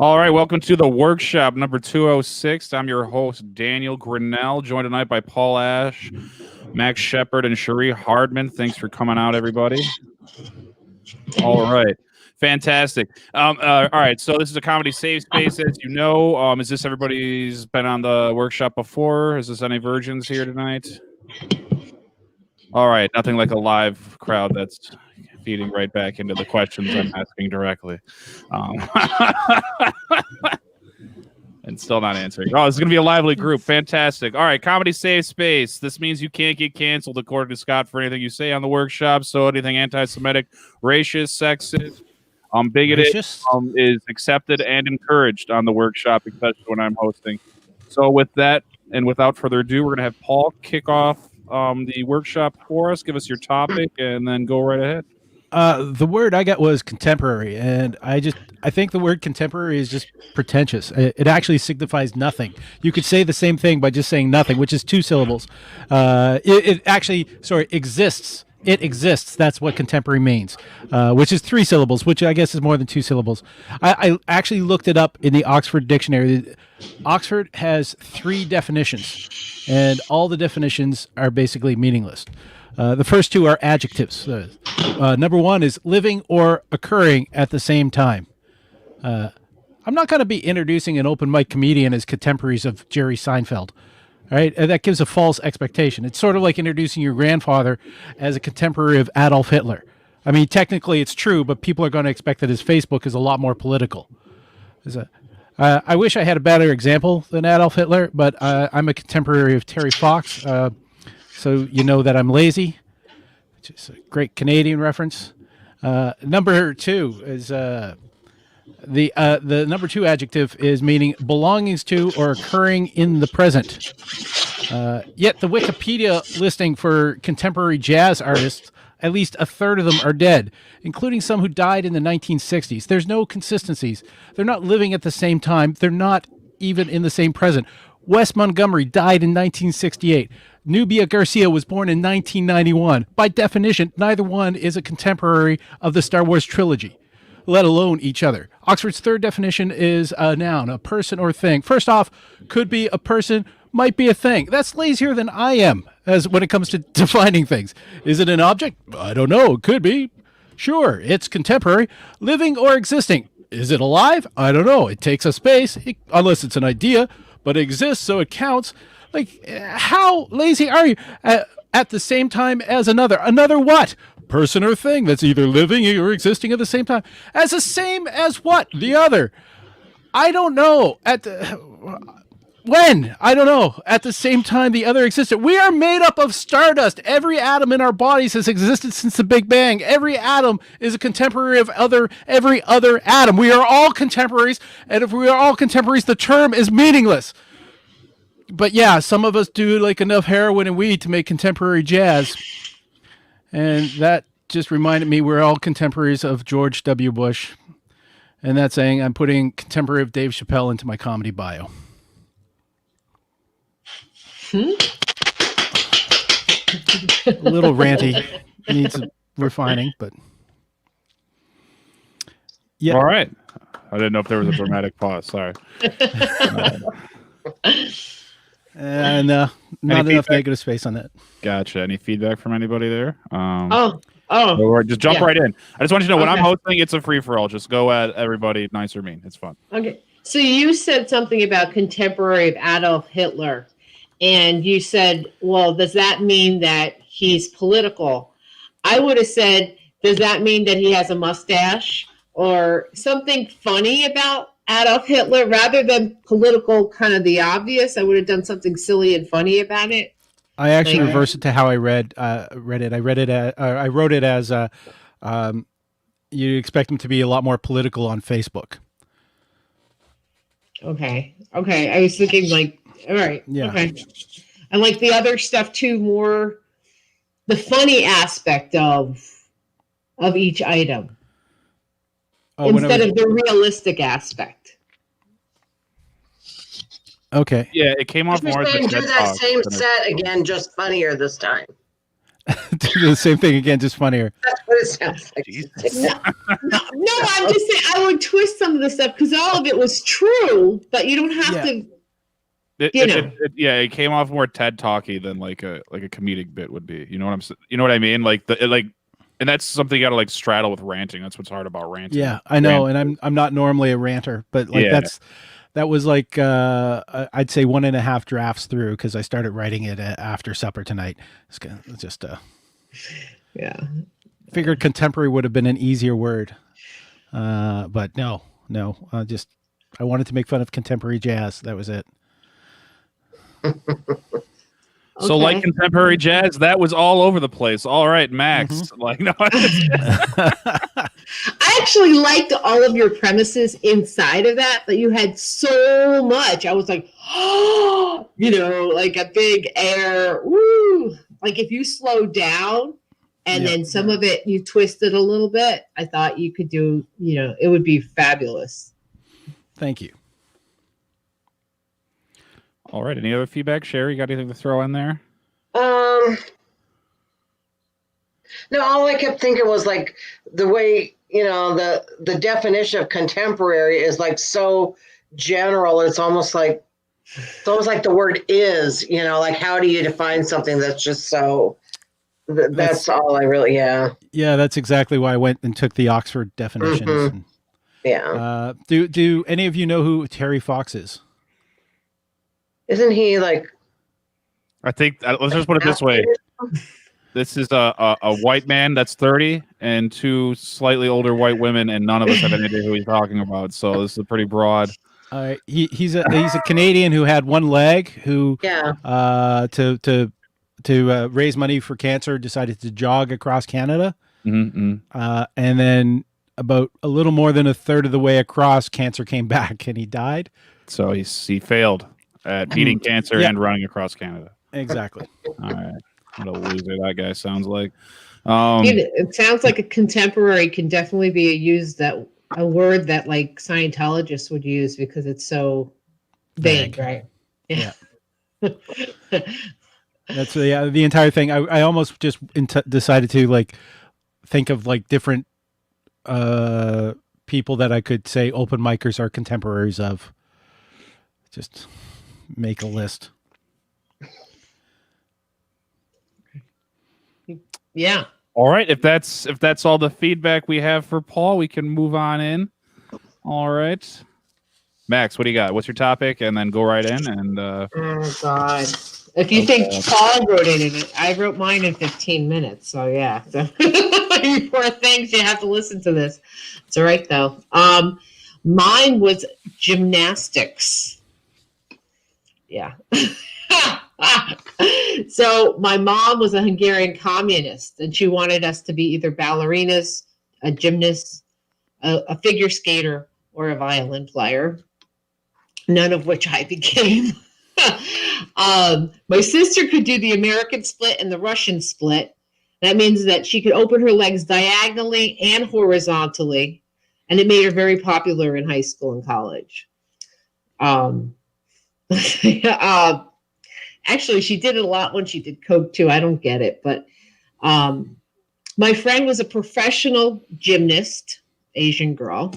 All right, welcome to the workshop number 206. I'm your host, Daniel Grinnell, joined tonight by Paul Ash, Max Shepard, and Cherie Hardman. Thanks for coming out, everybody. All right. Fantastic. All right, so this is a comedy safe space, as you know. Is this everybody's been on the workshop before? Is this any virgins here tonight? All right, nothing like a live crowd that's feeding right back into the questions I'm asking directly. And still not answering. Oh, this is going to be a lively group. Fantastic. All right, comedy safe space. This means you can't get canceled, according to Scott, for anything you say on the workshop. So anything anti-Semitic, racist, sexist, bigoted is accepted and encouraged on the workshop, especially when I'm hosting. So with that, and without further ado, we're going to have Paul kick off the workshop for us. Give us your topic, and then go right ahead. The word I got was contemporary, and I think the word contemporary is just pretentious. It actually signifies nothing. You could say the same thing by just saying nothing, which is two syllables. It actually exists. It exists. That's what contemporary means, which is three syllables, which I guess is more than two syllables. I actually looked it up in the Oxford Dictionary. Oxford has three definitions, and all the definitions are basically meaningless. The first two are adjectives. Number one is living or occurring at the same time. I'm not going to be introducing an open mic comedian as contemporaries of Jerry Seinfeld. All right, that gives a false expectation. It's sort of like introducing your grandfather as a contemporary of Adolf Hitler. I mean, technically it's true, but people are going to expect that his Facebook is a lot more political. I wish I had a better example than Adolf Hitler, but I'm a contemporary of Terry Fox. So you know that I'm lazy, which is a great Canadian reference. Number two is the number two adjective is meaning belongings to or occurring in the present. Yet the Wikipedia listing for contemporary jazz artists, at least a third of them are dead, including some who died in the 1960s. There's no consistencies. They're not living at the same time. They're not even in the same present. Wes Montgomery died in 1968. Nubia Garcia was born in 1991. By definition, neither one is a contemporary of the Star Wars trilogy, let alone each other. Oxford's third definition is a noun, a person or thing. First off, could be a person, might be a thing. That's lazier than I am as when it comes to defining things. Is it an object? I don't know. It could be. Sure, it's contemporary. Living or existing. Is it alive? I don't know. It takes a space, unless it's an idea, but it exists, so it counts. Like, how lazy are you? At the same time as another what? Person or thing that's either living or existing at the same time. As the same as what? The other. I don't know. When? I don't know. At the same time the other existed. We are made up of stardust. Every atom in our bodies has existed since the Big Bang. Every atom is a contemporary of every other atom. We are all contemporaries, and if we are all contemporaries, the term is meaningless. But yeah, some of us do like enough heroin and weed to make contemporary jazz. And that just reminded me we're all contemporaries of George W. Bush. And that's saying I'm putting contemporary of Dave Chappelle into my comedy bio. A little ranty, needs refining, but yeah. All right. I didn't know if there was a dramatic pause. Sorry. And not enough negative space on that. Gotcha. Any feedback from anybody there? Just jump right in. I just want you to know when I'm hosting, it's a free for all. Just go at everybody, nice or mean. It's fun. Okay. So you said something about contemporary of Adolf Hitler, and you said, well, does that mean that he's political? I would have said, does that mean that he has a mustache or something funny about Adolf Hitler rather than political, kind of the obvious? I would have done something silly and funny about it. I actually reversed it to how I read it. I wrote it as you expect him to be a lot more political on Facebook. Okay. I was thinking like, all right. Yeah. Okay. And like the other stuff too, more the funny aspect of each item instead of the realistic aspect. Okay. Yeah, it came off more. Do that same set again, just funnier this time. Do the same thing again, just funnier. That's what it sounds like. No, I'm just saying. I would untwist some of the stuff because all of it was true, but you don't have to. It came off more TED Talky than like a comedic bit would be. You know what I mean? Like and that's something you got to like straddle with ranting. That's what's hard about ranting. Yeah, I know, and I'm not normally a ranter, but like that was like I'd say 1.5 drafts through because I started writing it after supper tonight. It's just figured contemporary would have been an easier word, but no, I wanted to make fun of contemporary jazz. That was it. So like contemporary jazz, that was all over the place. All right, Max. Mm-hmm. Like no. I actually liked all of your premises inside of that, but you had so much. I was like, oh, like a big air. Woo! Like if you slowed down and then some of it you twisted a little bit, I thought you could do. It would be fabulous. Thank you. All right. Any other feedback? Sherry, got anything to throw in there? No, all I kept thinking was like the way, the definition of contemporary is like so general. It's almost like the word is, like how do you define something that's just so, that's all I really, Yeah, that's exactly why I went and took the Oxford definitions. Mm-hmm. Do any of you know who Terry Fox is? Isn't he like? I think let's just put it this way: this is a white man that's 30 and 2 slightly older white women, and none of us have any idea who he's talking about. So this is pretty broad. He's a Canadian who had one leg who to raise money for cancer decided to jog across Canada, and then about a little more than a third of the way across, cancer came back and he died. So he failed at beating cancer and running across Canada. Exactly. All right. What a loser that guy sounds like. It sounds like a contemporary can definitely be a word that like Scientologists would use because it's so vague, right? Yeah. That's the entire thing. I almost just decided to like think of like different people that I could say open micers are contemporaries of. Just make a list. Yeah. All right. If that's all the feedback we have for Paul, we can move on in. All right. Max, what do you got? What's your topic? And then go right in. And oh God. If you think Paul wrote it in it, I wrote mine in 15 minutes. So yeah. So poor things, you have to listen to this. It's all right though. Mine was gymnastics. Yeah. So my mom was a Hungarian communist, and she wanted us to be either ballerinas, a gymnast, a figure skater, or a violin player. None of which I became. My sister could do the American split and the Russian split. That means that she could open her legs diagonally and horizontally, and it made her very popular in high school and college. Actually, she did it a lot when she did coke too. I don't get it, but my friend was a professional gymnast, Asian girl,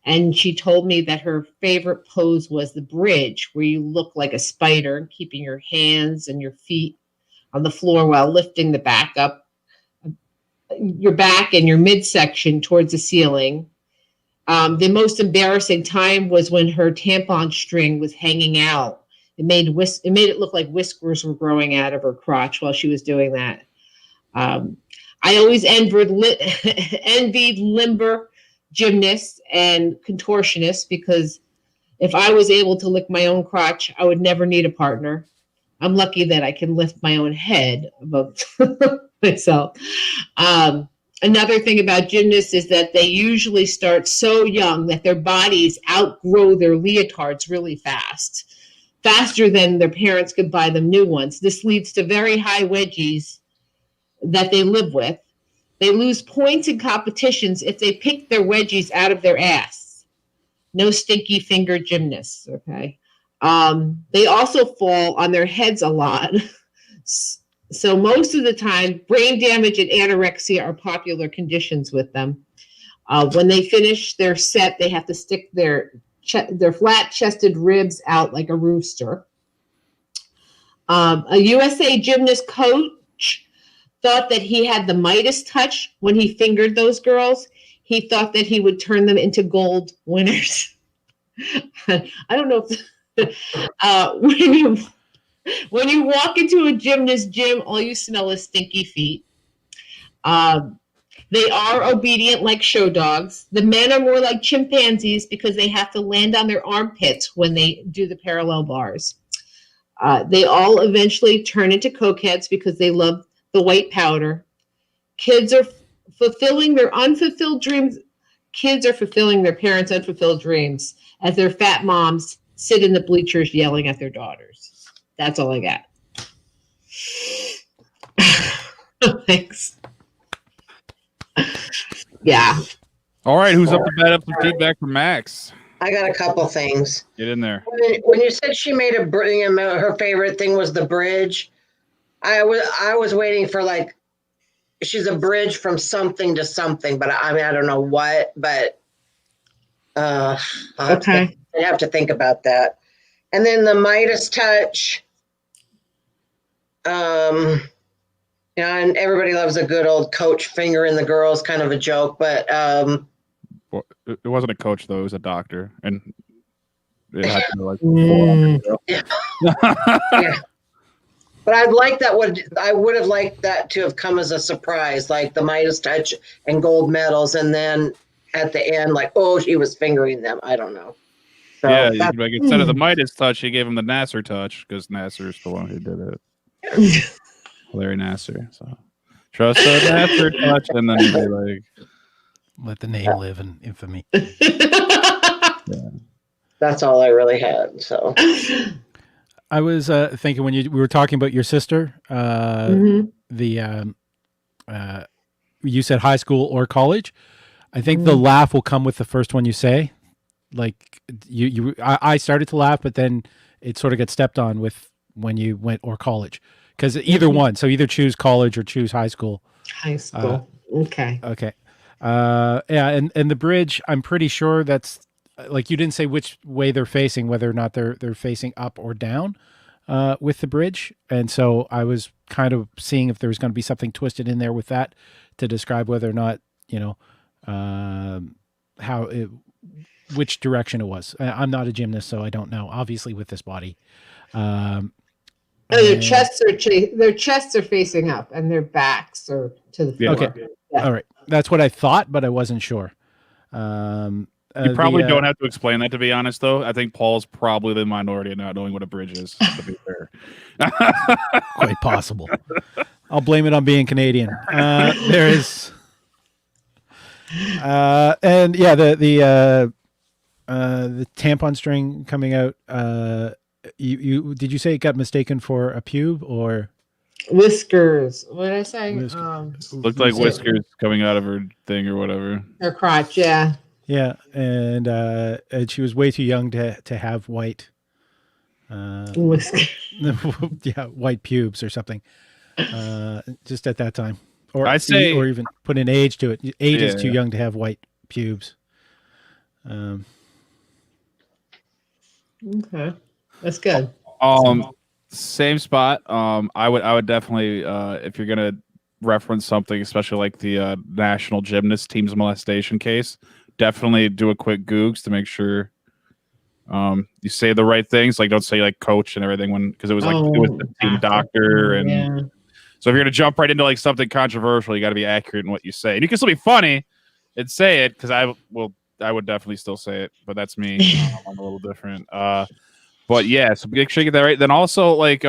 and she told me that her favorite pose was the bridge, where you look like a spider, keeping your hands and your feet on the floor while lifting the back up, your back and your midsection towards the ceiling. The most embarrassing time was when her tampon string was hanging out. It made it look like whiskers were growing out of her crotch while she was doing that. I always envied limber gymnasts and contortionists because if I was able to lick my own crotch, I would never need a partner. I'm lucky that I can lift my own head above myself. Another thing about gymnasts is that they usually start so young that their bodies outgrow their leotards really fast. Faster than their parents could buy them new ones. This leads to very high wedgies that they live with. They lose points in competitions if they pick their wedgies out of their ass. No stinky finger gymnasts, okay? They also fall on their heads a lot. So most of the time, brain damage and anorexia are popular conditions with them. When they finish their set, they have to stick their flat-chested ribs out like a rooster. A USA gymnast coach thought that he had the Midas touch when he fingered those girls. He thought that he would turn them into gold winners. I don't know if when you walk into a gymnast gym, all you smell is stinky feet. They are obedient like show dogs. The men are more like chimpanzees because they have to land on their armpits when they do the parallel bars. They all eventually turn into cokeheads because they love the white powder. Kids are fulfilling their unfulfilled dreams. Kids are fulfilling their parents' unfulfilled dreams as their fat moms sit in the bleachers yelling at their daughters. That's all I got. Thanks. Yeah. All right, who's up to bat up some feedback from Max? I got a couple things. Get in there. When you said she made her favorite thing was the bridge, I was waiting for like she's a bridge from something to something, but I mean I don't know what, but I have to think about that. And then the Midas touch, and everybody loves a good old coach finger in the girls, kind of a joke, but Well, it wasn't a coach though; it was a doctor, and it had to be like. Yeah. But I would have liked that to have come as a surprise, like the Midas touch and gold medals, and then at the end, like, oh, she was fingering them. I don't know. So yeah, like instead of the Midas touch, he gave him the Nasser touch because Nasser's the one who did it. Larry Nasser. So trust the Nasser touch, and then he'd be like, Let the name live in infamy. yeah. That's all I really had. So I was thinking when we were talking about your sister, you said high school or college. I think the laugh will come with the first one you say. Like I started to laugh, but then it sort of got stepped on with when you went or college, because either one. So either choose college or choose high school. High school. Okay. Okay. Yeah, and the bridge, I'm pretty sure that's like you didn't say which way they're facing, whether or not they're facing up or down with the bridge. And so I was kind of seeing if there was going to be something twisted in there with that to describe whether or not, which direction it was. I'm not a gymnast, so I don't know. Obviously with this body. Their chests are facing up and their backs are to the floor. Okay. Yeah. All right. That's what I thought, but I wasn't sure. You probably don't have to explain that, to be honest, though. I think Paul's probably the minority in not knowing what a bridge is, to be fair. Quite possible. I'll blame it on being Canadian. There is... and yeah, the tampon string coming out, you did you say it got mistaken for a pube or... Whiskers. What did I say? Looked like whiskers coming out of her thing or whatever. Her crotch, yeah. Yeah, and she was way too young to have white, whiskers. Yeah, white pubes or something. Just at that time, or I'd say, or even put an age to it. Age is too young to have white pubes. Okay, that's good. Same spot. I would definitely, if you're gonna reference something, especially like the national gymnast team's molestation case, definitely do a quick Googs to make sure you say the right things. Like, don't say like coach and everything because it was it was the team doctor, and so if you're gonna jump right into like something controversial, you got to be accurate in what you say. And you can still be funny and say it, because I would definitely still say it, but that's me. I'm a little different. But yeah, so make sure you get that right. Then also like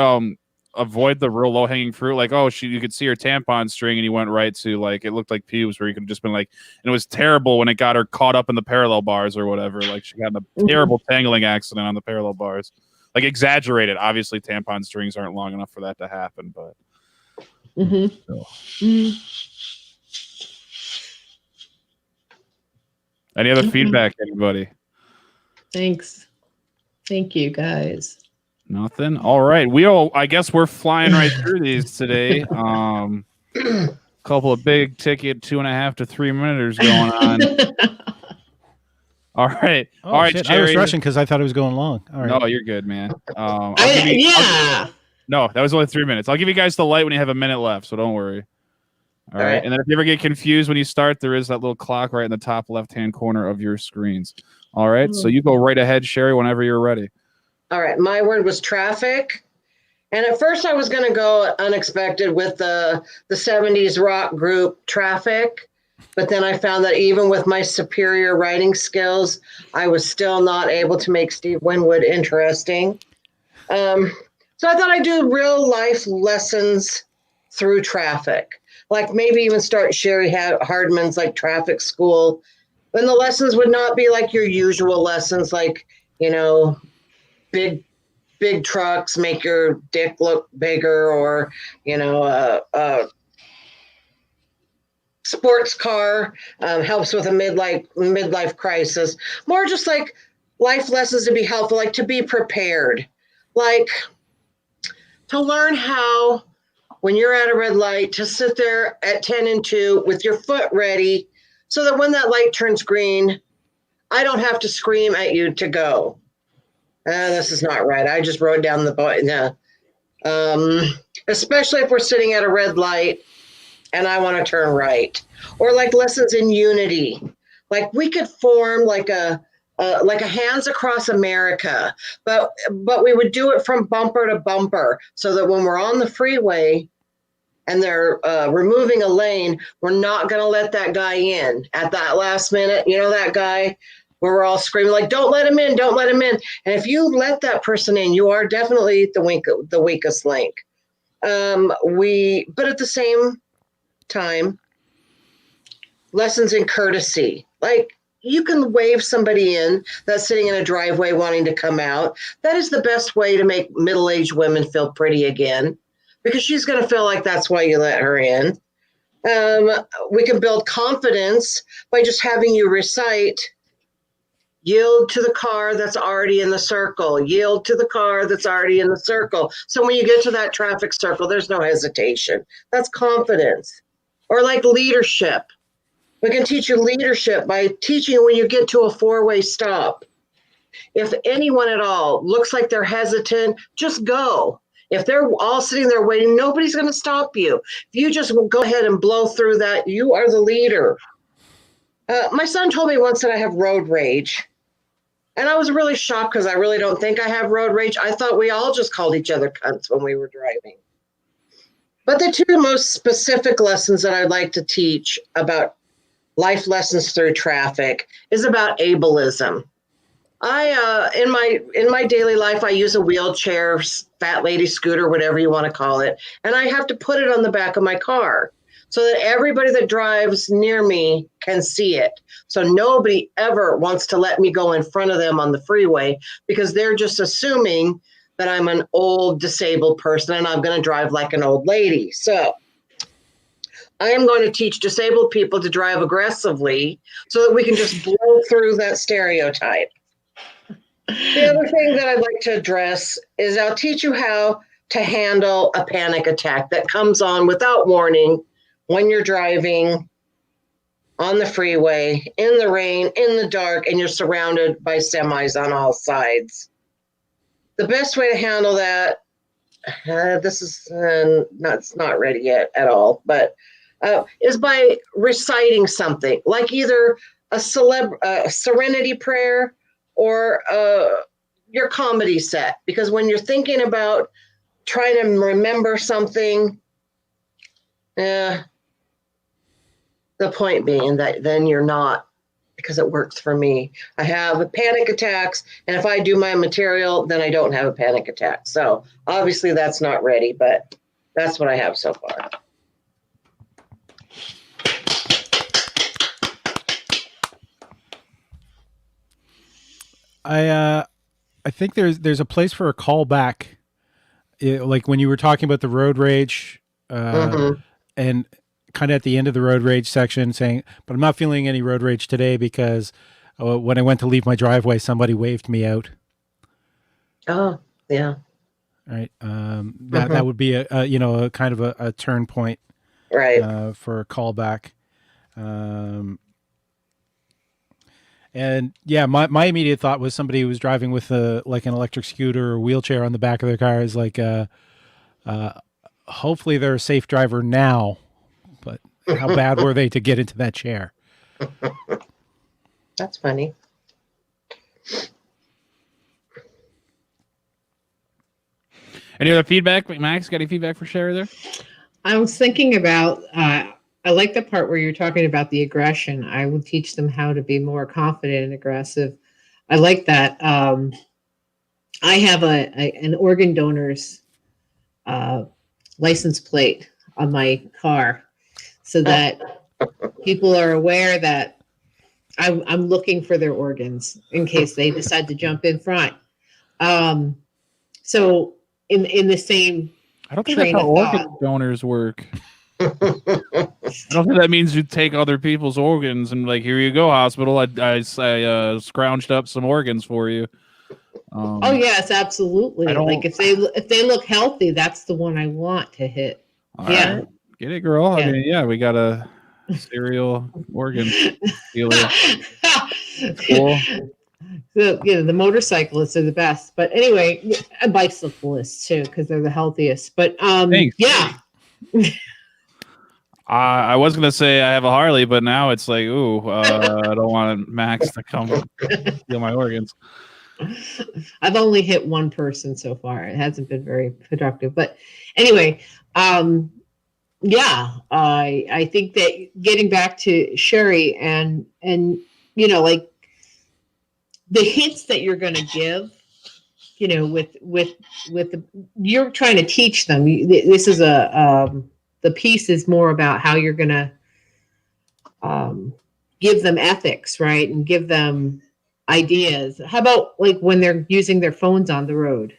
avoid the real low hanging fruit. Like, you could see her tampon string, and you went right to like it looked like pubes, where you could have just been like, and it was terrible when it got her caught up in the parallel bars or whatever. Like she got in a terrible tangling accident on the parallel bars. Like exaggerated. Obviously, tampon strings aren't long enough for that to happen, but. Any other feedback, anybody? Thanks. Thank you, guys. Nothing. All right. I guess we're flying right through these today. couple of big ticket 2.5 to 3 minuters going on. All right. Oh, All right, shit. Jerry. I was rushing because I thought it was going long. All right. No, you're good, man. Yeah. No, that was only 3 minutes. I'll give you guys the light when you have a minute left, so don't worry. All right. And then if you ever get confused when you start, there is that little clock right in the top left-hand corner of your screens. All right. So you go right ahead, Sherry, whenever you're ready. All right. My word was traffic. And at first I was going to go unexpected with the 70s rock group Traffic. But then I found that even with my superior writing skills, I was still not able to make Steve Winwood interesting. So I thought I'd do real life lessons through Traffic. Like maybe even start Sherry Hardman's like traffic school. And the lessons would not be like your usual lessons, like, you know, big trucks make your dick look bigger, or, you know, sports car helps with a midlife crisis. More just like life lessons to be helpful, like to be prepared, like to learn how, when you're at a red light, to sit there at 10 and 2 with your foot ready, so that when that light turns green, I don't have to scream at you to go. This is not right. I just wrote down the point. Especially if we're sitting at a red light and I want to turn right. Or like lessons in unity. Like we could form like a Hands Across America, but we would do it from bumper to bumper, so that when we're on the freeway and they're removing a lane, we're not going to let that guy in at that last minute. You know, that guy where we're all screaming like, don't let him in, don't let him in. And if you let that person in, you are definitely the weakest link. But at the same time, lessons in courtesy. Like, you can wave somebody in that's sitting in a driveway wanting to come out. That is the best way to make middle-aged women feel pretty again, because she's going to feel like that's why you let her in. We can build confidence by just having you recite, yield to the car that's already in the circle, yield to the car that's already in the circle. So when you get to that traffic circle, there's no hesitation. That's confidence. Or like leadership. We can teach you leadership by teaching you when you get to a four-way stop. If anyone at all looks like they're hesitant, just go. If they're all sitting there waiting, nobody's going to stop you. If you just go ahead and blow through that, you are the leader. My son told me once that I have road rage. And I was really shocked because I really don't think I have road rage. I thought we all just called each other cunts when we were driving. But the two most specific lessons that I'd like to teach about life lessons through traffic is about ableism. In my daily life, I use a wheelchair, fat lady scooter, whatever you want to call it, and I have to put it on the back of my car so that everybody that drives near me can see it. So nobody ever wants to let me go in front of them on the freeway, because they're just assuming that I'm an old disabled person and I'm going to drive like an old lady. So I am going to teach disabled people to drive aggressively so that we can just blow through that stereotype. The other thing that I'd like to address is I'll teach you how to handle a panic attack that comes on without warning when you're driving on the freeway, in the rain, in the dark, and you're surrounded by semis on all sides. The best way to handle that, it's not ready yet at all, but is by reciting something, like either a serenity prayer or your comedy set. Because when you're thinking about trying to remember something, the point being that then you're not, because it works for me. I have panic attacks, and if I do my material, then I don't have a panic attack. So obviously that's not ready, but that's what I have so far. I think there's a place for a callback, like when you were talking about the road rage, and kind of at the end of the road rage section saying, but I'm not feeling any road rage today because when I went to leave my driveway, somebody waved me out. Oh, yeah. Right. That would be a kind of a turn point. Right. for a callback. And yeah, my immediate thought was somebody who was driving with like an electric scooter or wheelchair on the back of their car is like, hopefully they're a safe driver now, but how bad were they to get into that chair? That's funny. Any other feedback, Max? Got any feedback for Sherry there? I was thinking about, I like the part where you're talking about the aggression. I would teach them how to be more confident and aggressive. I like that. I have an organ donor's license plate on my car so that people are aware that I'm looking for their organs in case they decide to jump in front. So in the same I don't think that's train how of organ thought. donors work. I don't think that means you take other people's organs and like, here you go, hospital. I scrounged up some organs for you. Oh yes, absolutely. I don't- Like if they look healthy, that's the one I want to hit. All Yeah. right. Get it, girl. Yeah. I mean, yeah, we got a serial organ dealer. Cool. The motorcyclists are the best. But anyway, and bicyclists too, because they're the healthiest. But Thanks. yeah. I was gonna say I have a Harley, but now it's like, ooh, I don't want Max to come steal my organs. I've only hit one person so far. It hasn't been very productive. But anyway, yeah, I think that getting back to Sherry and like the hints that you're going to give, with the, you're trying to teach them. This is the piece is more about how you're going to give them ethics, right? And give them ideas. How about like when they're using their phones on the road?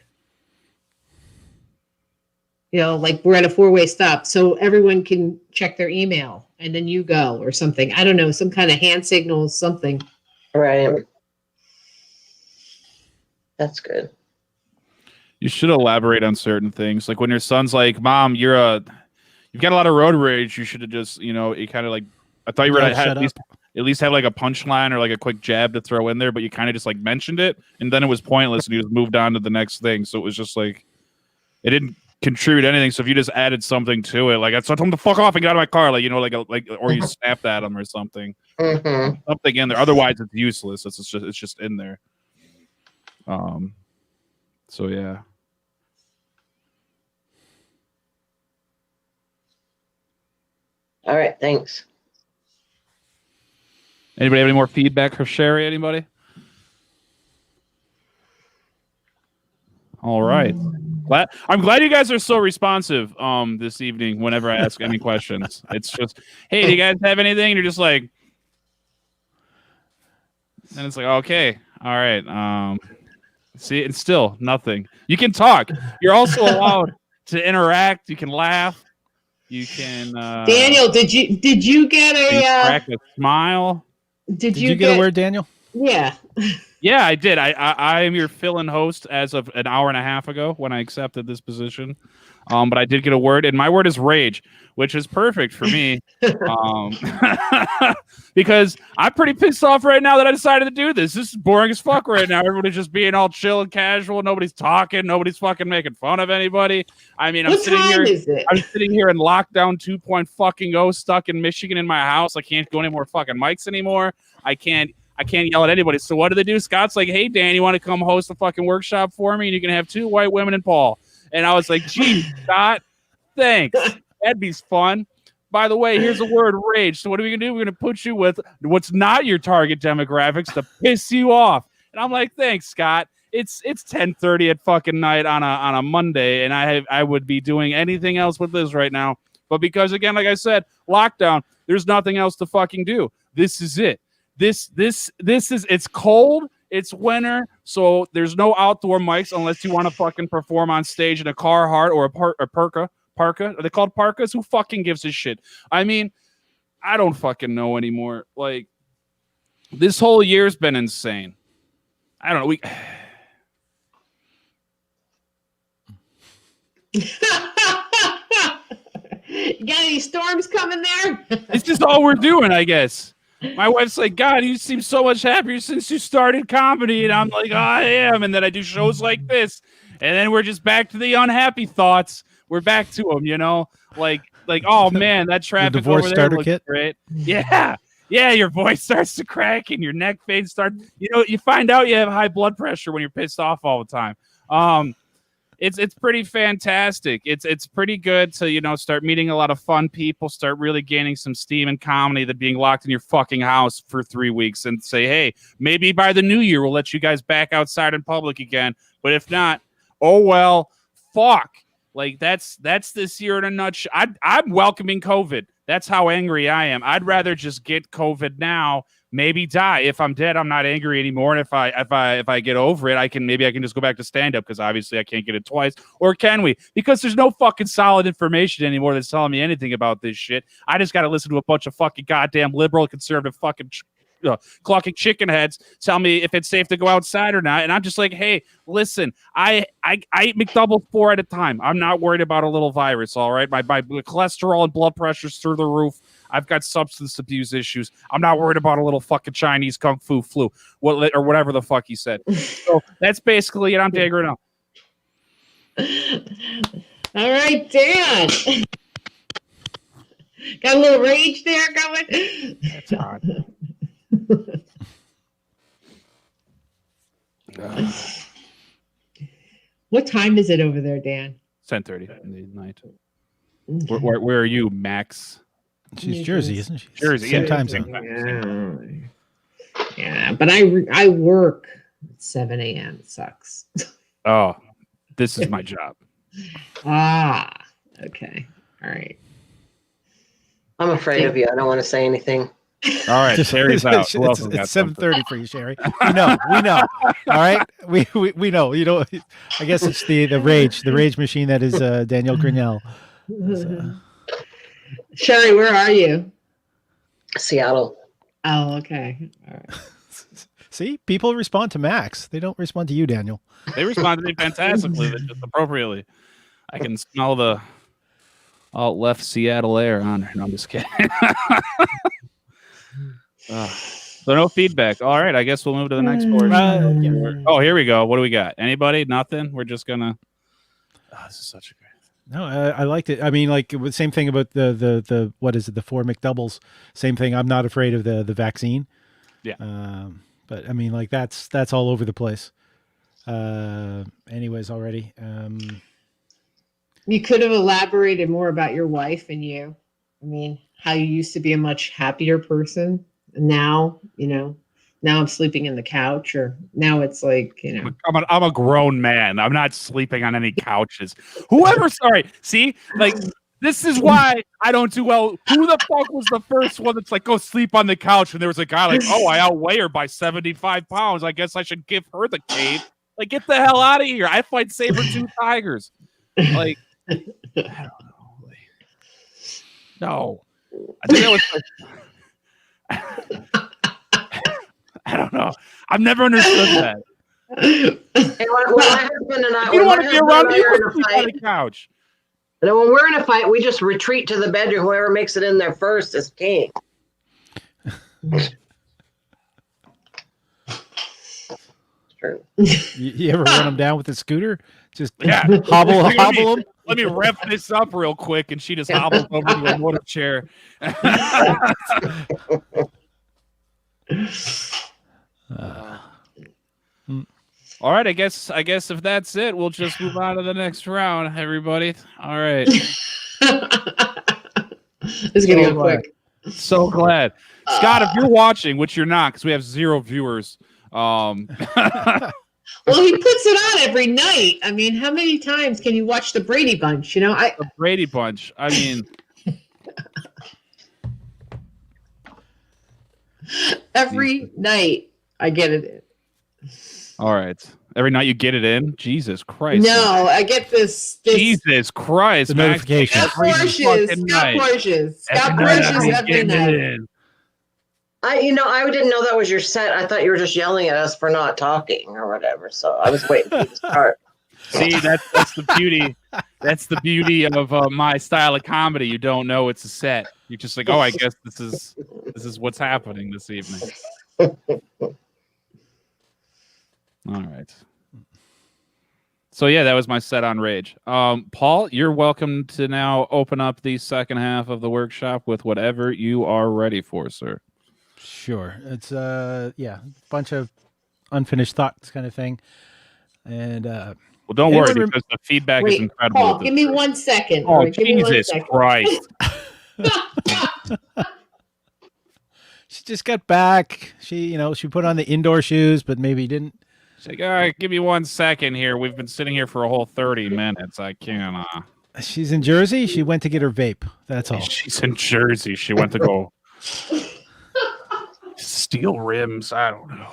Like we're at a 4-way stop, so everyone can check their email and then you go or something. I don't know, some kind of hand signals, something. Right. That's good. You should elaborate on certain things. Like when your son's like, "Mom, you've got a lot of road rage. You should have just, you kind of like, I thought you were Yeah, at least have like a punchline or like a quick jab to throw in there, but you kind of just like mentioned it, and then it was pointless, and you just moved on to the next thing. So it was just like, it didn't contribute anything. So if you just added something to it, like I told him to fuck off and get out of my car, like or you snapped at him or something, Mm-hmm. something in there. Otherwise, it's useless. It's just in there. So yeah. All right. Thanks. Anybody have any more feedback for Sherry? Anybody? All right. I'm glad you guys are so responsive this evening whenever I ask any questions. It's just, hey, do you guys have anything? And you're just like, and it's like, okay, all right. See, and still nothing. You can talk. You're also allowed to interact. You can laugh. You can Daniel, did you get crack a smile. Did you get a word, Daniel? Yeah. Yeah, I did. I am your fill-in host as of an hour and a half ago when I accepted this position. But I did get a word, and my word is rage, which is perfect for me. Because I'm pretty pissed off right now that I decided to do this. This is boring as fuck right now. Everybody's just being all chill and casual. Nobody's talking. Nobody's fucking making fun of anybody. I mean, What time is it? I'm sitting here in lockdown 2.0, stuck in Michigan in my house. I can't go any more fucking mics anymore. I can't yell at anybody. So what do they do? Scott's like, hey, Dan, you want to come host a fucking workshop for me? And you can have 2 white women and Paul. And I was like, geez, Scott, thanks. That'd be fun. By the way, here's the word rage. So what are we going to do? We're going to put you with what's not your target demographics to piss you off. And I'm like, thanks, Scott. It's 10:30 at fucking night on a Monday, and I would be doing anything else with this right now. But because, again, like I said, lockdown, there's nothing else to fucking do. This is it. This is, it's cold, it's winter, so there's no outdoor mics unless you want to fucking perform on stage in a Carhartt or a parka. Are they called parkas? Who fucking gives a shit? I mean, I don't fucking know anymore. Like, this whole year's been insane. I don't know. You got any storms coming there? It's just all we're doing, I guess. My wife's like, God, you seem so much happier since you started comedy. And I'm like, oh, I am. And then I do shows like this. And then we're just back to the unhappy thoughts. We're back to them, you know? Like, oh, man, that traffic divorce over there starter looks kit? great. Yeah. Yeah, your voice starts to crack and your neck veins start. You know, you find out you have high blood pressure when you're pissed off all the time. It's pretty fantastic. It's pretty good to, you know, start meeting a lot of fun people, start really gaining some steam in comedy than being locked in your fucking house for 3 weeks and say, hey, maybe by the new year we'll let you guys back outside in public again. But if not, oh well, fuck. Like that's this year in a nutshell. I'm welcoming COVID. That's how angry I am. I'd rather just get COVID now, maybe die. If I'm dead, I'm not angry anymore. And if I get over it, I can just go back to stand up because obviously I can't get it twice. Or can we? Because there's no fucking solid information anymore that's telling me anything about this shit. I just got to listen to a bunch of fucking goddamn liberal conservative fucking clucking chicken heads tell me if it's safe to go outside or not. And I'm just like, hey, listen, I eat McDouble 4 at a time. I'm not worried about a little virus. All right. My cholesterol and blood pressure's through the roof. I've got substance abuse issues. I'm not worried about a little fucking Chinese kung fu flu or whatever the fuck he said. So that's basically it. I'm daggering up. All right, Dan. Got a little rage there going. That's odd. What time is it over there, Dan? 10:30 in the night. Where are you, Max? She's Jersey, isn't she? Jersey, Same yeah. time zone. Yeah, but I work at 7 a.m. It sucks. Oh, this is my job. Okay. All right. I'm afraid of you. I don't want to say anything. All right, Sherry's out. Who else has got It's something? 7:30 for you, Sherry. We know. All right, we know. You know, I guess it's the rage machine that is Danielle Grinnell. Sherry, where are you? Seattle. Oh, okay. All right. See, people respond to Max. They don't respond to you, Daniel. They respond to me fantastically, just appropriately. I can smell the alt left Seattle air on her. No, I'm just kidding. So no feedback. All right, I guess we'll move to the next board. Oh, here we go. What do we got? Anybody? Nothing? We're just gonna. Oh, this is such a great. No, I liked it. I mean, like the same thing about the what is it? The 4 McDoubles. Same thing. I'm not afraid of the vaccine. Yeah. But I mean, like that's all over the place. Anyways, already. You could have elaborated more about your wife and you. I mean, how you used to be a much happier person. Now, now I'm sleeping in the couch, or now it's like, I'm a grown man. I'm not sleeping on any couches. Whoever, sorry, see, like this is why I don't do well. Who the fuck was the first one that's like, go sleep on the couch? And there was a guy like, oh, I outweigh her by 75 pounds. I guess I should give her the cave. Like, get the hell out of here. I fight saber-tooth tigers. Like, I don't know. Like, no. I think that was I don't know. I've never understood that. And when my husband and I, You don't want to be around me are in a on the fight, couch. and when we're in a fight, we just retreat to the bedroom. Whoever makes it in there first is king. You ever run them down with a scooter? Just Yeah. hobble them. Let me rev this up real quick, and she just hobbles over to a motor chair. All right, I guess if that's it, we'll just move on to the next round, everybody. All right. it's gonna go quick. So glad. Scott, if you're watching, which you're not, because we have 0 viewers. Well, he puts it on every night. I mean, how many times can you watch the Brady Bunch? The Brady Bunch. I mean, every night I get it in. all right. Every night you get it in? Jesus Christ. No, I get this Jesus Christ. The Max. notification. Scott Porsches. Scott Porsches every night. I didn't know that was your set. I thought you were just yelling at us for not talking or whatever. So I was waiting for you to start. See, that's the beauty. That's the beauty of my style of comedy. You don't know it's a set. You're just like, oh, I guess this is what's happening this evening. All right. So yeah, that was my set on Rage. Paul, you're welcome to now open up the second half of the workshop with whatever you are ready for, sir. Sure. It's a bunch of unfinished thoughts kind of thing. And well, don't worry because the feedback is incredible. Paul, give me 1 second. Oh, Give me 1 Jesus second. Christ. she just got back. She put on the indoor shoes, but maybe didn't. She's like, all right, give me 1 second here. We've been sitting here for a whole 30 minutes. I can't. She's in Jersey. She went to get her vape. That's all. She's in Jersey. She went to go steal rims. I don't know.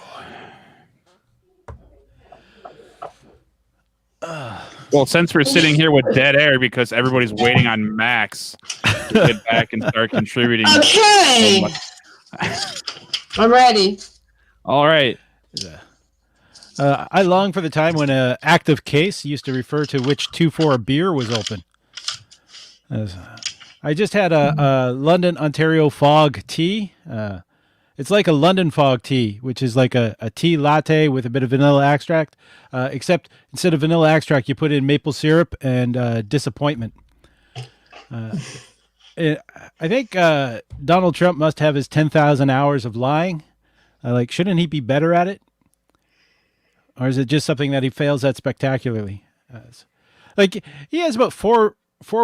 Well, since we're sitting here with dead air because everybody's waiting on Max to get back and start contributing. Okay. I'm ready. All right. I long for the time when an active case used to refer to which 2-4 beer was open. I just had a London, Ontario fog tea. It's like a London fog tea, which is like a tea latte with a bit of vanilla extract, except instead of vanilla extract, you put in maple syrup and disappointment. I think Donald Trump must have his 10,000 hours of lying. Shouldn't he be better at it? Or is it just something that he fails at spectacularly? He has about four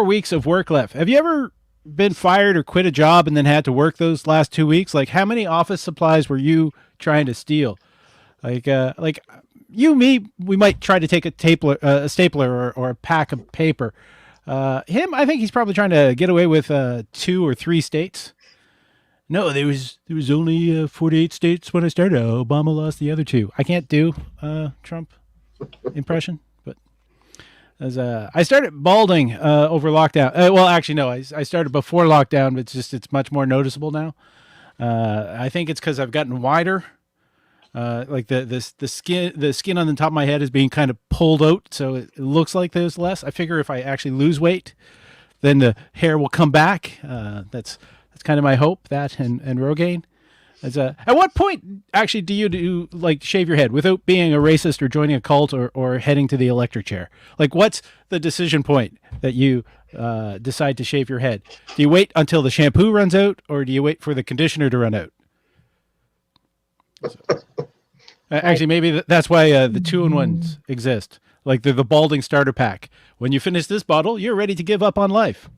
weeks of work left. Have you ever been fired or quit a job and then had to work those last 2 weeks? How many office supplies were you trying to steal? We might try to take a stapler or a pack of paper. Him, I think he's probably trying to get away with 2 or 3 states. No, there was only 48 states when I started. Obama lost the other 2. I can't do Trump impression, but as I started balding over lockdown. Well, actually, no, I started before lockdown, but it's much more noticeable now. I think it's because I've gotten wider. The skin on the top of my head is being kind of pulled out, so it looks like there's less. I figure if I actually lose weight, then the hair will come back. That's kind of my hope. That and Rogaine. At what point actually do you shave your head without being a racist or joining a cult or heading to the electric chair? What's the decision point that you decide to shave your head? Do you wait until the shampoo runs out, or do you wait for the conditioner to run out? Actually, maybe that's why the 2-in-1s exist. They're the balding starter pack. When you finish this bottle, you're ready to give up on life.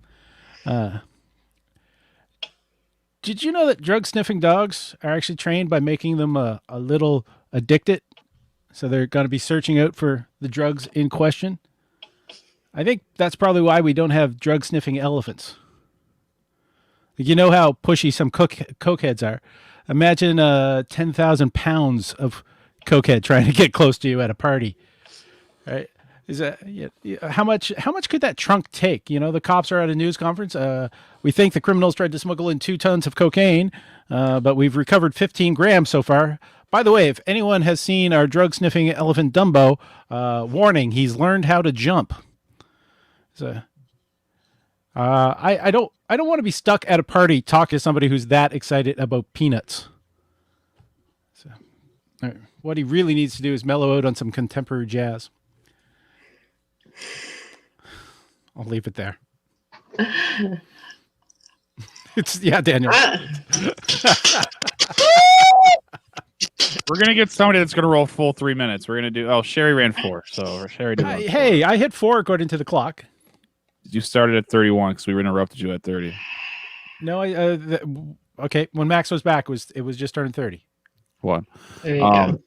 Did you know that drug-sniffing dogs are actually trained by making them a little addicted? So they're going to be searching out for the drugs in question. I think that's probably why we don't have drug-sniffing elephants. You know how pushy some cokeheads are. Imagine 10,000 pounds of cokehead trying to get close to you at a party. Right? How much could that trunk take? The cops are at a news conference. We think the criminals tried to smuggle in 2 tons of cocaine, but we've recovered 15 grams so far. By the way, if anyone has seen our drug-sniffing elephant Dumbo, warning, he's learned how to jump. I don't want to be stuck at a party talking to somebody who's that excited about peanuts. What he really needs to do is mellow out on some contemporary jazz. I'll leave it there. Daniel. We're going to get somebody that's going to roll full 3 minutes. We're going to do... Sherry ran 4. So Sherry did Hey, I hit 4 according to the clock. You started at 31 because we interrupted you at 30. No, okay. When Max was back, it was just turning 30. What? There you go.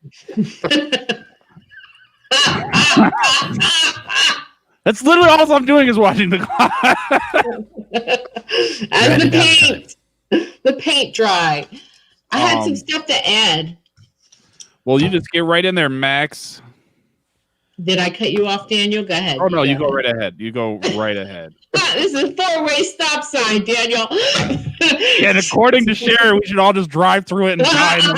That's literally all I'm doing is watching the clock. As the paint dry. I had some stuff to add. Well, you just get right in there, Max. Did I cut you off, Daniel? Go ahead. Oh, no, you go right ahead. You go right ahead. This is a 4-way stop sign, Daniel. And according to Sherry, we should all just drive through it and die in the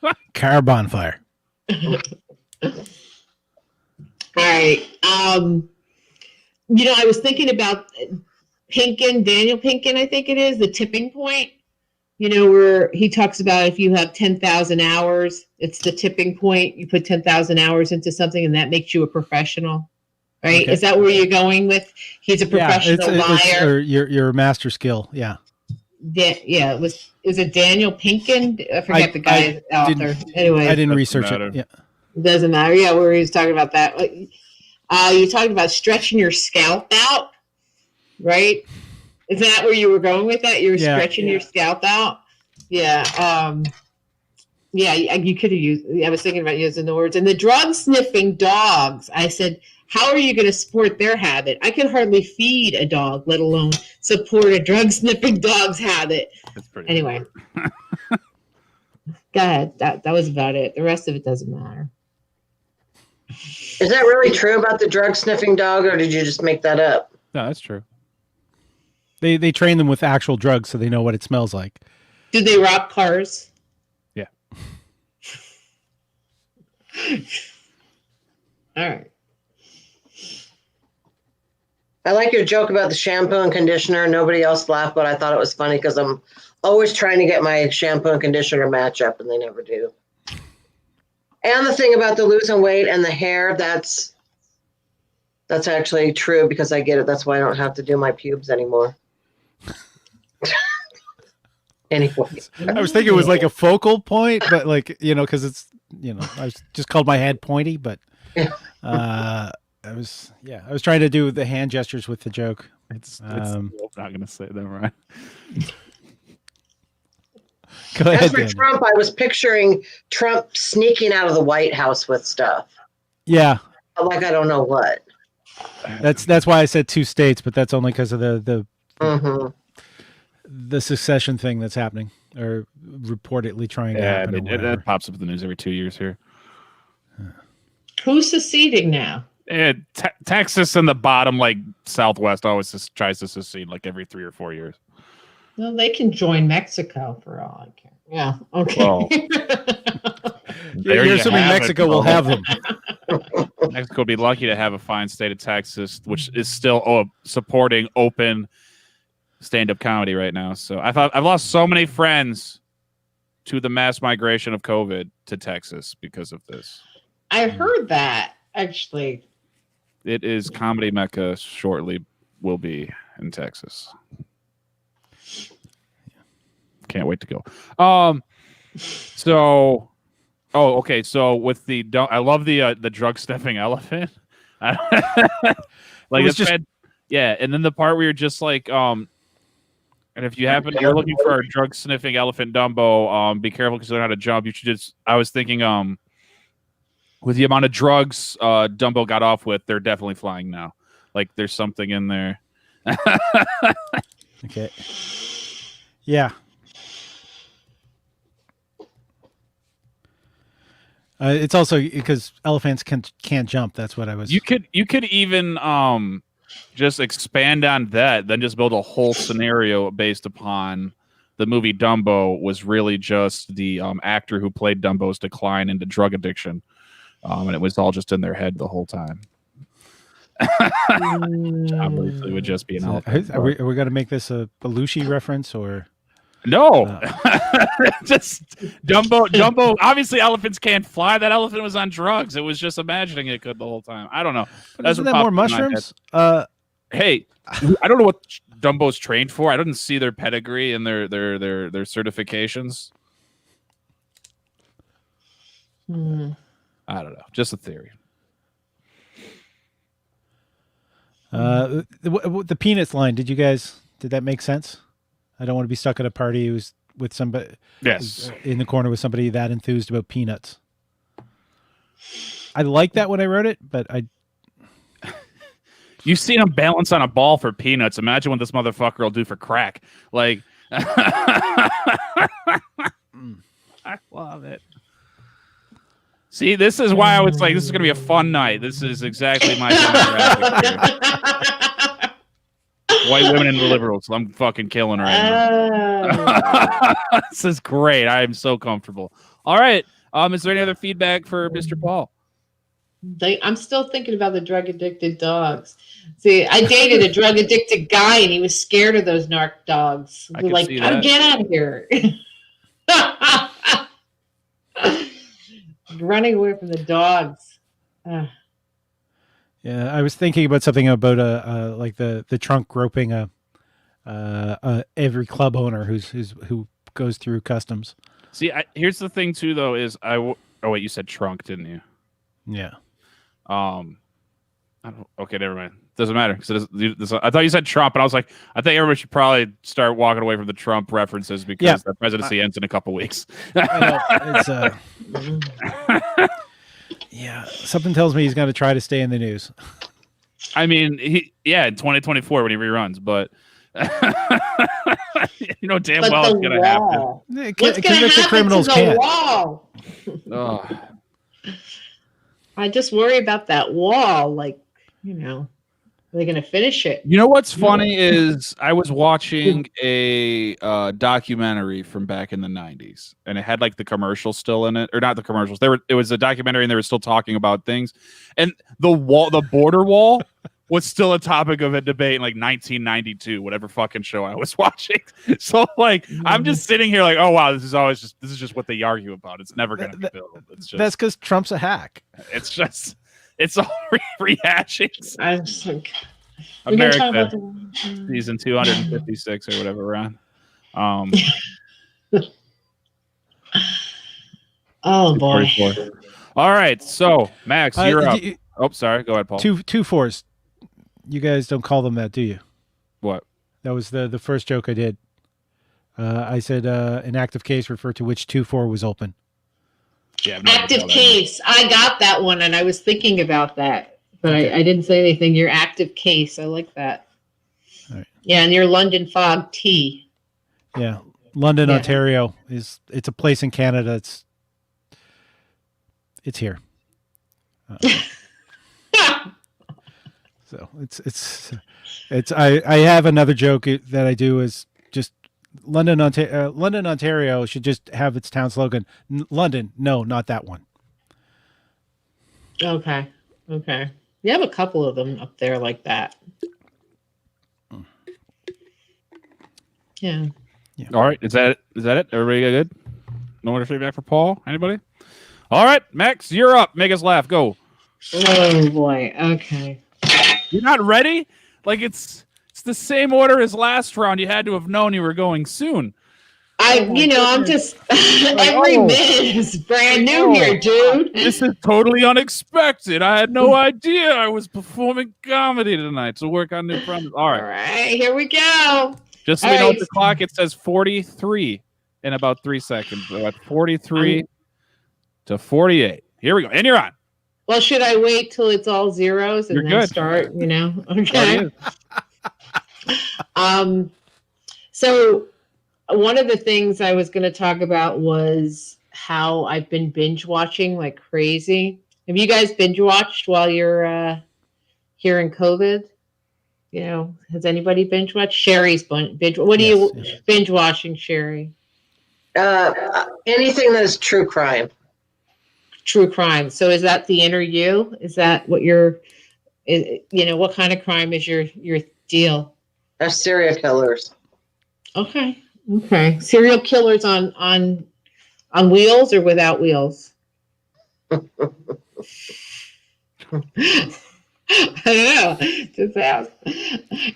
middle. Car bonfire. All right. I was thinking about Daniel Pinkin, I think it is, the tipping point. Where he talks about if you have 10,000 hours, it's the tipping point. You put 10,000 hours into something and that makes you a professional, right? Okay. Is that where you're going with? He's a professional liar. Or your master skill. Yeah. Yeah. Was it Daniel Pinkin? I forget the guy's author. Anyway, I didn't research matter. it. Yeah. It doesn't matter. Yeah, where he was talking about that. You talked about stretching your scalp out, right? Is that where you were going with that? You were stretching your scalp out? Yeah. You could have used, I was thinking about using the words. And the drug sniffing dogs, I said, how are you going to support their habit? I can hardly feed a dog, let alone support a drug sniffing dog's habit. That's pretty Anyway. Go ahead. That was about it. The rest of it doesn't matter. Is that really true about the drug sniffing dog, or did you just make that up? No, that's true. They train them with actual drugs so they know what it smells like. Do they rob cars? Yeah. All right. I like your joke about the shampoo and conditioner. Nobody else laughed, but I thought it was funny because I'm always trying to get my shampoo and conditioner match up, and they never do. And the thing about the losing weight and the hair, that's actually true because I get it. That's why I don't have to do my pubes anymore. Anyway. I was thinking it was like a focal point, but because it's, I was just called my head pointy, but I was trying to do the hand gestures with the joke. It's not going to say them right. Go ahead, As for Dan. Trump, I was picturing Trump sneaking out of the White House with stuff. Yeah. Like I don't know what. That's why I said 2 states, but that's only because of the secession thing that's happening or reportedly trying to happen. That pops up in the news every 2 years here. Who's seceding now? Texas and the bottom, Southwest, always tries to secede every 3 or 4 years. Well, they can join Mexico for all I care. Yeah. Okay. Well, you're assuming Mexico will have them. Mexico would be lucky to have a fine state of Texas, which is still supporting open stand-up comedy right now. So I've lost so many friends to the mass migration of COVID to Texas because of this. I heard that, actually. It is comedy mecca shortly will be in Texas. Can't wait to go. Okay. So with I love the drug sniffing elephant. Yeah. And then the part where you're just and if you you're looking for a drug sniffing elephant Dumbo, be careful because they know how to jump. You should I was thinking, with the amount of drugs Dumbo got off with, they're definitely flying now. There's something in there. Okay. Yeah. It's also because elephants can't jump. That's what I was. You could even just expand on that, then just build a whole scenario based upon the movie Dumbo was really just the actor who played Dumbo's decline into drug addiction, and it was all just in their head the whole time. John briefly would just be an elephant. Are we going to make this a Belushi reference or? No, just Dumbo. Obviously, elephants can't fly. That elephant was on drugs. It was just imagining it could the whole time. I don't know. Isn't that more mushrooms? Hey, I don't know what Dumbo's trained for. I didn't see their pedigree and their certifications. I don't know. Just a theory. The Peanuts line. Did that make sense? I don't want to be stuck at a party with somebody in the corner with somebody that enthused about peanuts. I liked that when I wrote it, but You've seen him balance on a ball for peanuts. Imagine what this motherfucker will do for crack. I love it. See, this is why I was like, this is going to be a fun night. This is exactly my demographic here. White women and the liberals. I'm fucking killing right now. This is great. I am so comfortable. All right. Is there any other feedback for Mr. Paul? I'm still thinking about the drug addicted dogs. See, I dated a drug addicted guy, and he was scared of those narc dogs. I We're can like, see gotta that. get out of here. Running away from the dogs. Yeah, I was thinking about something about like the trunk groping every club owner who goes through customs. See, here's the thing too, though, is oh wait, you said trunk, didn't you? Yeah. I don't. Okay, never mind. Doesn't matter. I thought you said Trump, and I was like, I think everybody should probably start walking away from the Trump references because the presidency ends in a couple weeks. I know. Yeah, something tells me he's going to try to stay in the news. I mean, in 2024 when he reruns, but you know damn well it's going to happen. What's going to happen to the wall? Oh. I just worry about that wall. Like, you know, are they going to finish it? You know what's funny is I was watching a documentary from back in the 90s, and it had like the commercials still in it, or not the commercials. It was a documentary, and they were still talking about things, and the border wall was still a topic of a debate in like 1992, whatever fucking show I was watching. So like, I'm just sitting here like, oh wow, this is just what they argue about. It's never going to be built. It's just, that's because Trump's a hack. It's all rehashing. I was like, America, season 256 or whatever we're on. Oh boy. 44. All right, so Max, you're up. Oh, sorry. Go ahead, Paul. Two fours. You guys don't call them that, do you? What? That was the first joke I did. I said an active case referred to which 2-4 was open. Yeah, active case. I got that one, and I was thinking about that, but I didn't say anything. Your active case. I like that. All right. Yeah, and your London Fog Tea. Yeah, London, Ontario it's a place in Canada. It's here. So it's I have another joke that I do is just London, Ontario should just have its town slogan. London, no, not that one. Okay. You have a couple of them up there like that. Yeah. All right. Is that it? Everybody good? No more feedback for Paul? Anybody? All right, Max, you're up. Make us laugh. Go. Oh boy. Okay. You're not ready? Like it's the same order as last round. You had to have known you were going soon. I'm just every minute is brand new here, dude. This is totally unexpected. I had no idea I was performing comedy tonight to work on new problems. All right, here we go. Just so we know the clock, it says 43 in about 3 seconds. So at 43 to 48. Here we go. And you're on. Well, should I wait till it's all zeros and then start? Okay. So one of the things I was going to talk about was how I've been binge watching like crazy. Have you guys binge watched while you're here in COVID? Has anybody binge watched? Sherry's binge. What are you binge watching, Sherry? Anything that is true crime. True crime. So is that the inner you? Is that what what kind of crime is your deal? Serial killers. Okay. Serial killers on wheels or without wheels? I don't know. Just ask.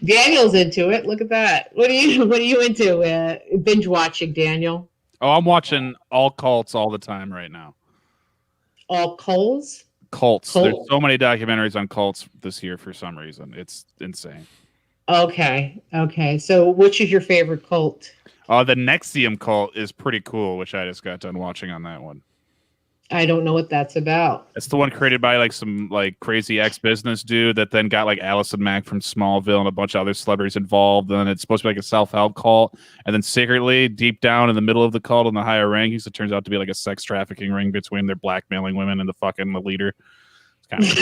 Daniel's into it. Look at that. What are you into? Binge watching, Daniel? Oh, I'm watching all cults all the time right now. All cults? Cults. There's so many documentaries on cults this year for some reason. It's insane. Okay. So which is your favorite cult? The NXIVM cult is pretty cool, which I just got done watching on that one. I don't know what that's about. It's the one created by like some like crazy ex-business dude that then got like Allison Mack from Smallville and a bunch of other celebrities involved. And then it's supposed to be like a self-help cult. And then secretly, deep down in the middle of the cult in the higher rankings, it turns out to be like a sex trafficking ring between their blackmailing women and the leader. It's kind of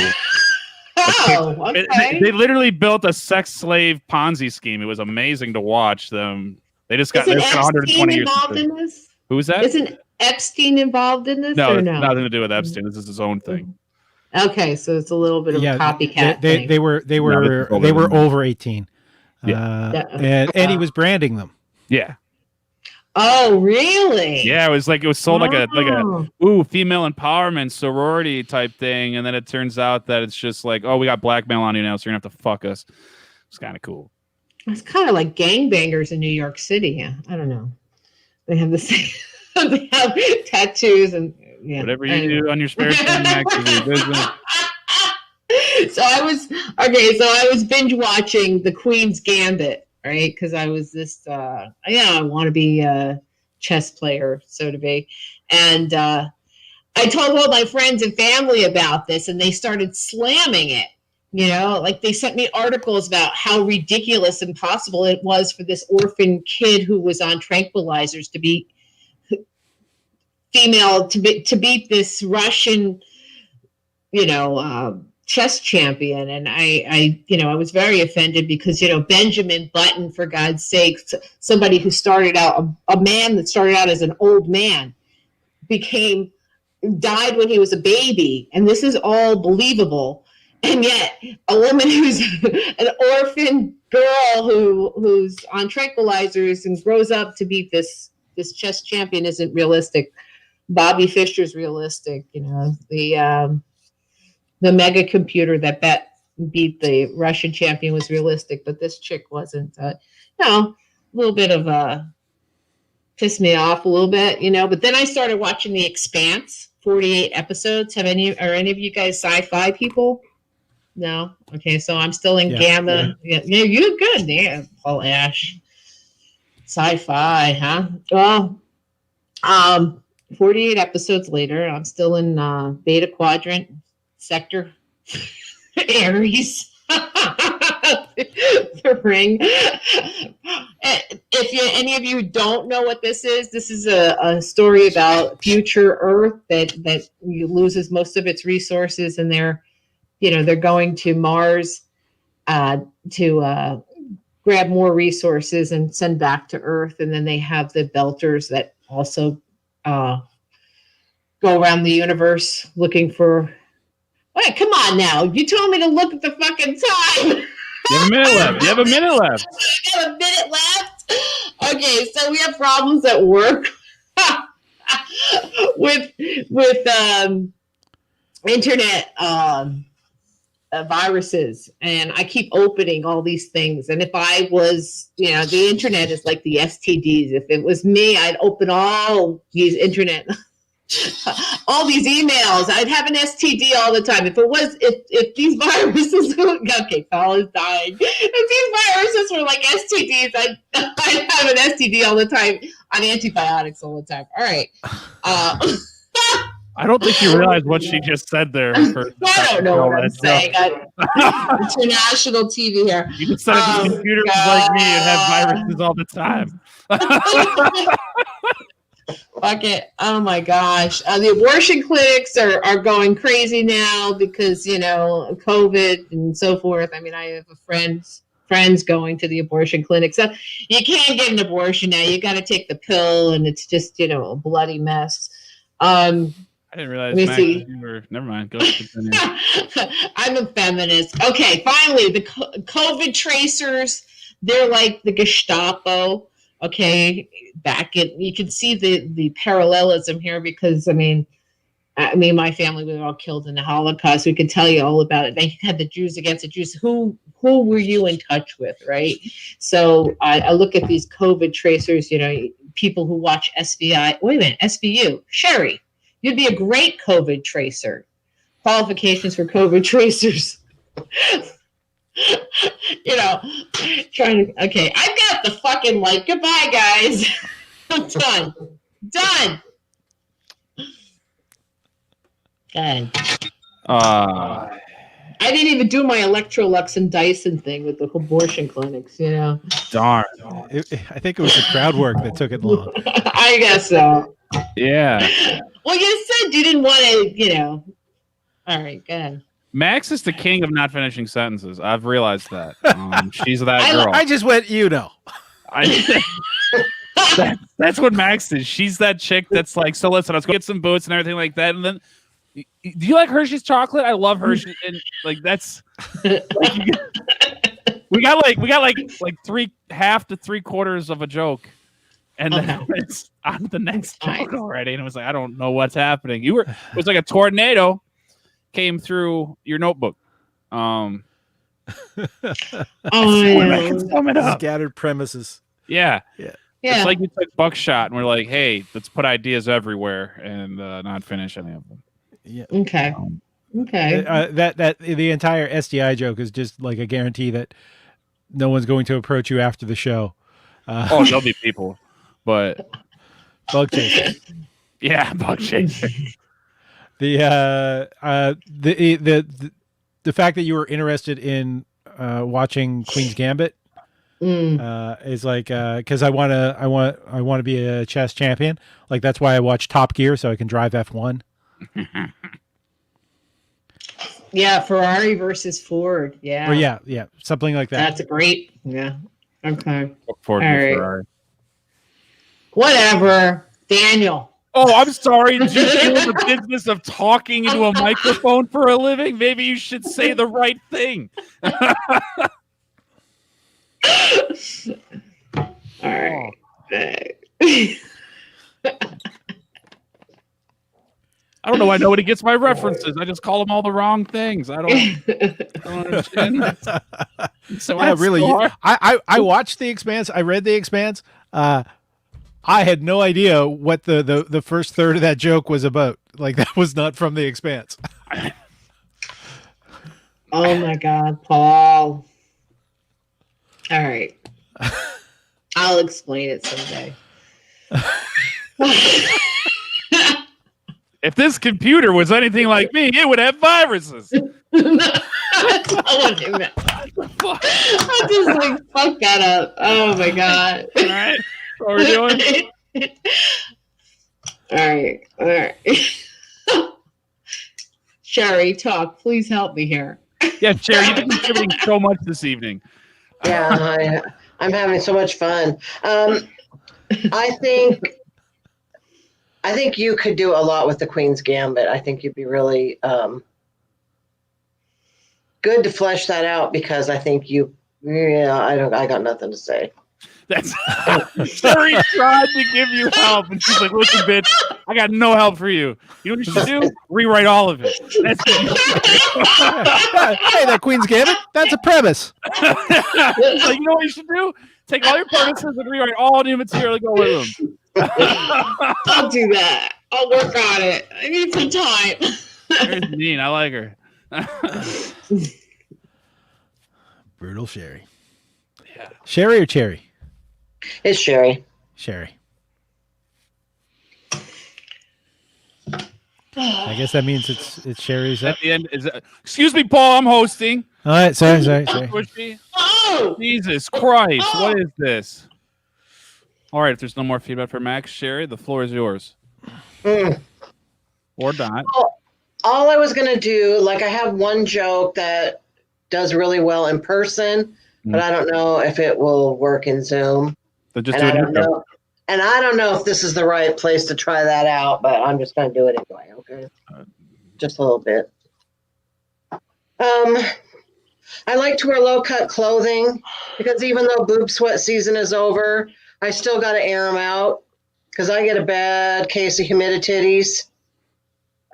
cool. Okay. They literally built a sex slave Ponzi scheme. It was amazing to watch them. They just got 120 years. Involved in this? Who is that? Isn't Epstein involved in this? No, or it's no? nothing to do with Epstein. This is his own thing. Okay, so it's a little bit of a copycat they, thing. they were this is older than that. over 18. Yeah. And he was branding them. Yeah. Oh, really? Yeah, it was sold like a Oh. female empowerment sorority type thing, and then it turns out that it's just like, oh, we got blackmail on you now, so you're gonna have to fuck us. It's kind of cool. It's kind of like gangbangers in New York City. Yeah, I don't know. They have the same. They have tattoos and Whatever you do on your spare time, Max, is your business. So I was binge watching The Queen's Gambit, right? Because I was this, I want to be a chess player, so to be, and I told all my friends and family about this, and they started slamming it. Like they sent me articles about how ridiculous and impossible it was for this orphan kid who was on tranquilizers to be female to beat this Russian, chess champion. And I was very offended because, Benjamin Button, for God's sakes, somebody who started out, a man that started out as an old man, died when he was a baby. And this is all believable. And yet a woman who's an orphan girl who's on tranquilizers and grows up to beat this chess champion isn't realistic. Bobby Fischer's realistic, the mega computer that beat the Russian champion was realistic, but this chick wasn't. A little bit of pissed me off a little bit, But then I started watching The Expanse, 48 episodes. Are any of you guys sci-fi people? No. Okay, so I'm still in Gamma. Yeah, you're good. Yeah, Paul Ash. Sci-fi, huh? Well, 48 episodes later, I'm still in Beta Quadrant Sector Aries. The ring. If any of you don't know what this is a story about future Earth that loses most of its resources, and they're going to Mars to grab more resources and send back to Earth, and then they have the Belters that also go around the universe looking for. Wait, come on now! You told me to look at the fucking time. You have a minute left. I got a minute left. Okay, so we have problems at work with internet viruses, and I keep opening all these things. And if I was, the internet is like the STDs. If it was me, I'd open all these internet, all these emails. I'd have an STD all the time. If these viruses, okay, Paul is dying. If these viruses were like STDs, I'd have an STD all the time on antibiotics all the time. All right. I don't think you realize what she just said there. I don't know what I'm saying. International TV here. You just said if computers like me and have viruses all the time. Fuck it. Oh my gosh. The abortion clinics are going crazy now because, COVID and so forth. I mean, I have friends going to the abortion clinic. So you can't get an abortion now. You got to take the pill, and it's just, a bloody mess. I didn't realize. Never mind. Go continue. I'm a feminist. Okay, finally, the COVID tracers, they're like the Gestapo. Okay, you can see the parallelism here because, I mean, my family, we were all killed in the Holocaust. We could tell you all about it. They had the Jews against the Jews. Who were you in touch with, right? So I look at these COVID tracers, people who watch SVI. Wait a minute, SVU. Sherry, you'd be a great COVID tracer. Qualifications for COVID tracers. Okay, I've got the fucking light. Goodbye, guys. I'm done. Done. I didn't even do my Electrolux and Dyson thing with the abortion clinics, Darn. I think it was the crowd work that took it long. I guess so. Yeah. Well, you said you didn't want to, All right, go ahead. Max is the king of not finishing sentences. I've realized that. She's that girl. I just went, That's what Max is. She's that chick that's like, so listen, let's go get some boots and everything like that. And then Do you like Hershey's chocolate? I love Hershey, and like that's we got like three half to three quarters of a joke, and then it's on the next joke already, and it was like I don't know what's happening. It was like a tornado came through your notebook. Oh, Sum it up. Scattered premises. Yeah. yeah. It's like you took buckshot, and we're like, hey, let's put ideas everywhere and not finish any of them. Yeah. Okay. Okay. That the entire SDI joke is just like a guarantee that no one's going to approach you after the show. Oh, there'll be people, but Bug chaser. yeah, bug chaser. The fact that you were interested in watching Queen's Gambit is like because I want to be a chess champion. Like that's why I watch Top Gear so I can drive F1. Yeah, Ferrari versus Ford. Yeah. Or yeah, something like that. That's a great. Yeah. Okay. Look forward to All right. Ferrari. Whatever. Daniel. Oh, I'm sorry. Did you do the business of talking into a microphone for a living? Maybe you should say the right thing. All right. I don't know why nobody gets my references. I just call them all the wrong things. I don't understand that. So Yeah, really. I watched The Expanse. I read The Expanse. I had no idea what the first third of that joke was about. Like that was not from The Expanse. Oh my God, Paul. All right. I'll explain it someday. If this computer was anything like me, it would have viruses. That's not what I meant. I just like fucked that up. Oh my God. All right. What are we doing? All right. Sherry, talk. Please help me here. Yeah, Sherry, you've been contributing so much this evening. Yeah, I'm having so much fun. I think you could do a lot with the Queen's Gambit. I think you'd be really good to flesh that out because I think I got nothing to say. That's Sherry tried to give you help, and she's like, "Listen, bitch, I got no help for you. You know what you should do? Rewrite all of it." That's Hey, that Queen's Gambit. That's a premise. It's like, you know what you should do? Take all your premises and rewrite all new material and go with them. I'll do that. I'll work on it. I need some time. Sherry's mean. I like her. Brutal Sherry. Yeah. Sherry or Cherry? It's Sherry. Sherry. I guess that means it's Sherry's up. At the end, excuse me, Paul. I'm hosting. All right, sorry. Pushy. Oh! Jesus Christ! What is this? All right. If there's no more feedback for Max, Sherry, the floor is yours. Mm. Or not. All I was going to do, like I have one joke that does really well in person, but I don't know if it will work in Zoom. So just And do I it don't know. And I don't know if this is the right place to try that out, but I'm just going to do it anyway. Okay. Just a little bit. I like to wear low cut clothing because even though boob sweat season is over, I still got to air them out because I get a bad case of humidititties.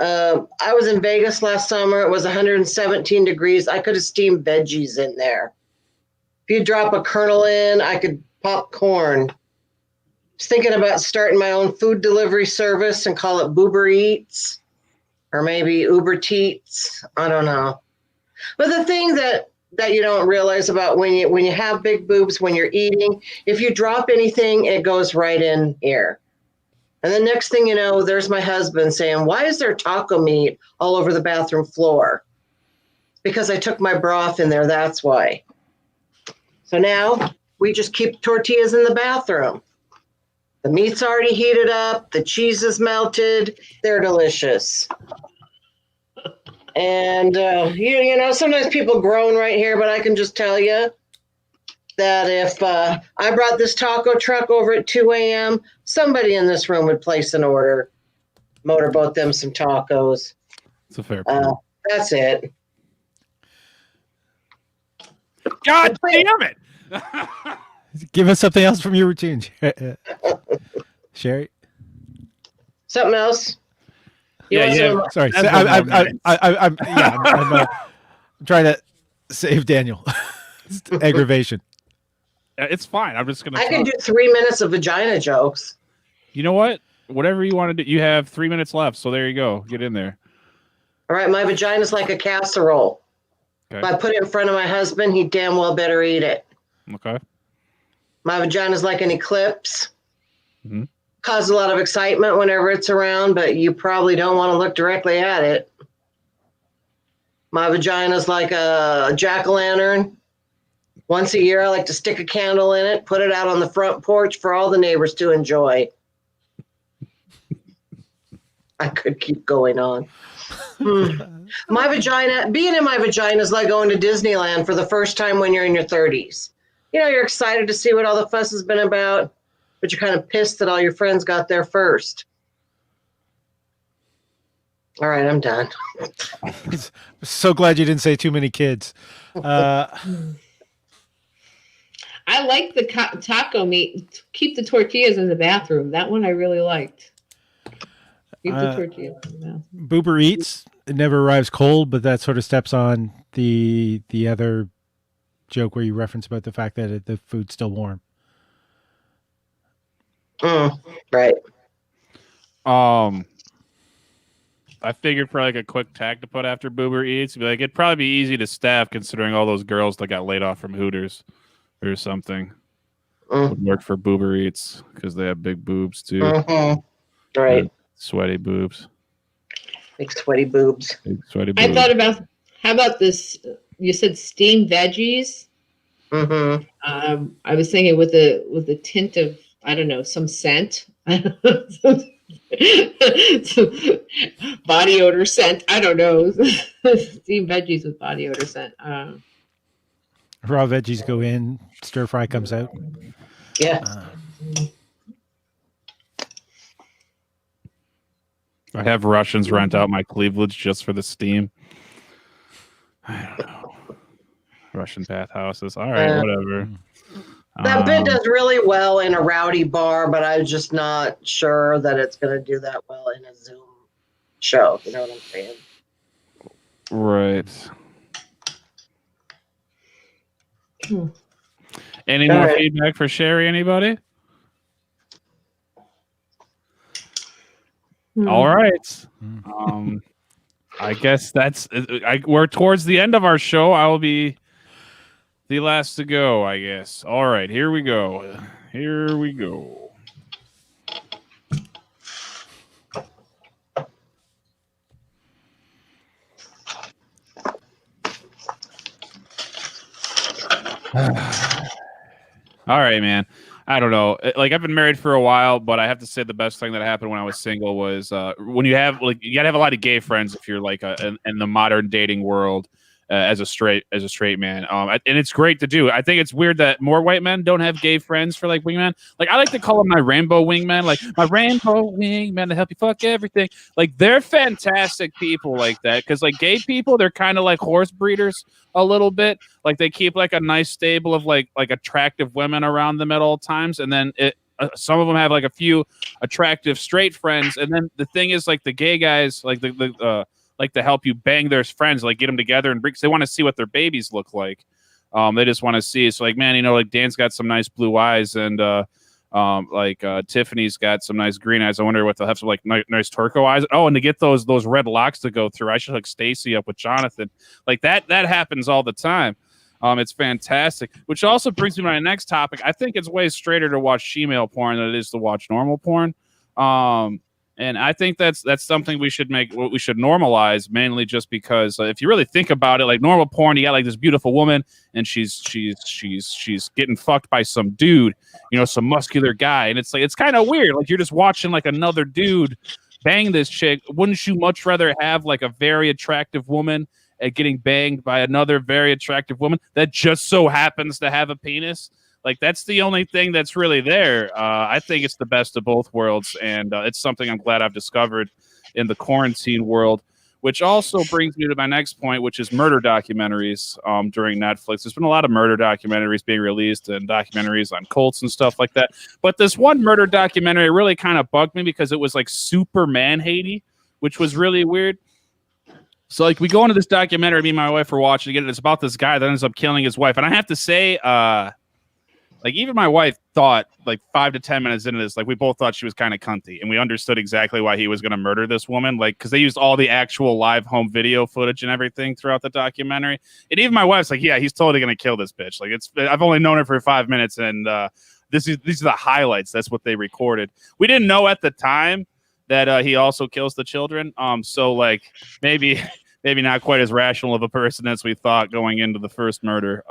I was in Vegas last summer. It was 117 degrees. I could have steamed veggies in there. If you drop a kernel in, I could pop corn. I was thinking about starting my own food delivery service and call it Boober Eats or maybe Uber Teats. I don't know. But the thing that you don't realize about when you have big boobs, when you're eating, if you drop anything, it goes right in here. And the next thing you know, there's my husband saying, "Why is there taco meat all over the bathroom floor?" Because I took my broth in there, that's why. So now we just keep tortillas in the bathroom. The meat's already heated up. The cheese is melted. They're delicious. And, you know, sometimes people groan right here, but I can just tell you that if I brought this taco truck over at 2 a.m., somebody in this room would place an order, motorboat them some tacos. It's a fair point. That's it. God damn it! Give us something else from your routine, Sherry. Something else? Yeah. Sorry, That's I'm one more trying to save Daniel. Aggravation. It's fine. I'm just gonna. I can do 3 minutes of vagina jokes. You know what? Whatever you want to do. You have 3 minutes left, so there you go. Get in there. All right, my vagina's like a casserole. Okay. If I put it in front of my husband, he damn well better eat it. Okay. My vagina's like an eclipse. Mhm. Causes a lot of excitement whenever it's around, but you probably don't want to look directly at it. My vagina's like a jack-o'-lantern. Once a year, I like to stick a candle in it, put it out on the front porch for all the neighbors to enjoy. I could keep going on. My vagina, being in my vagina is like going to Disneyland for the first time when you're in your 30s. You know, you're excited to see what all the fuss has been about, but you're kind of pissed that all your friends got there first. All right, I'm done. So glad you didn't say too many kids. I like the taco meat. Keep the tortillas in the bathroom. That one I really liked. Keep the tortillas in the bathroom. Boober Eats. It never arrives cold, but that sort of steps on the other joke where you reference about the fact that the food's still warm. Right. I figured for like a quick tag to put after Boober Eats, be like it'd probably be easy to staff considering all those girls that got laid off from Hooters or something would work for Boober Eats because they have big boobs too. Right. Sweaty boobs. Big sweaty boobs. Big sweaty boobs. I thought about, how about this? You said steamed veggies. I was thinking with the tint of, I don't know, some scent. Some body odor scent. I don't know. Steamed veggies with body odor scent. Raw veggies go in, stir fry comes out. Yeah. I have Russians rent out my cleavage just for the steam. I don't know. Russian bathhouses. All right, whatever. That bit does really well in a rowdy bar, but I'm just not sure that it's going to do that well in a Zoom show. You know what I'm saying? Right. Hmm. Any All more right. feedback for Sherry? Anybody? All right. I guess we're towards the end of our show. I will be the last to go, I guess. All right, here we go. Here we go. All right, man. I don't know. Like, I've been married for a while, but I have to say the best thing that happened when I was single was when you have you gotta have a lot of gay friends if you're like in the modern dating world as a straight man. And it's great to do. I think it's weird that more white men don't have gay friends for like wingmen. Like, I like to call them my rainbow wingmen, like my rainbow wingman to help you fuck everything. Like, they're fantastic people like that because like gay people, they're kind of like horse breeders a little bit. Like, they keep like a nice stable of like attractive women around them at all times, and then some of them have like a few attractive straight friends, and then the thing is like the gay guys like like to help you bang their friends, like get them together and bring. They want to see what their babies look like. They just want to see. It's like, man, you know, like Dan's got some nice blue eyes, and Tiffany's got some nice green eyes. I wonder what they'll have some like nice turquoise eyes. Oh, and to get those red locks to go through, I should hook Stacy up with Jonathan. Like that happens all the time. It's fantastic. Which also brings me to my next topic. I think it's way straighter to watch female porn than it is to watch normal porn. And I think that's something we should normalize, mainly just because if you really think about it, like normal porn, you got like this beautiful woman and she's getting fucked by some dude, you know, some muscular guy. And it's like, it's kind of weird. Like, you're just watching like another dude bang this chick. Wouldn't you much rather have like a very attractive woman getting banged by another very attractive woman that just so happens to have a penis? Like, that's the only thing that's really there. I think it's the best of both worlds, and it's something I'm glad I've discovered in the quarantine world, which also brings me to my next point, which is murder documentaries during Netflix. There's been a lot of murder documentaries being released and documentaries on cults and stuff like that. But this one murder documentary really kind of bugged me because it was like super man-hatey, which was really weird. So like we go into this documentary, me and my wife were watching it, and it's about this guy that ends up killing his wife. And I have to say, like even my wife thought like 5 to 10 minutes into this, like we both thought she was kind of cunty, and we understood exactly why he was going to murder this woman. Like, cause they used all the actual live home video footage and everything throughout the documentary. And even my wife's like, yeah, he's totally going to kill this bitch. Like I've only known her for 5 minutes. And these are the highlights. That's what they recorded. We didn't know at the time that he also kills the children. So like maybe not quite as rational of a person as we thought going into the first murder.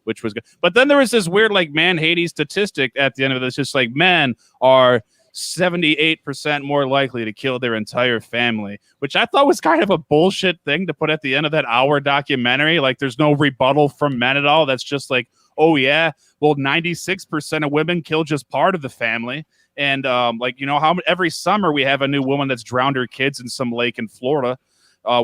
Which was good. But then there was this weird like man-hating statistic at the end of this, just like men are 78% more likely to kill their entire family, which I thought was kind of a bullshit thing to put at the end of that hour documentary. Like there's no rebuttal from men at all. That's just like, oh yeah, well 96% of women kill just part of the family. And like, you know, how every summer we have a new woman that's drowned her kids in some lake in Florida.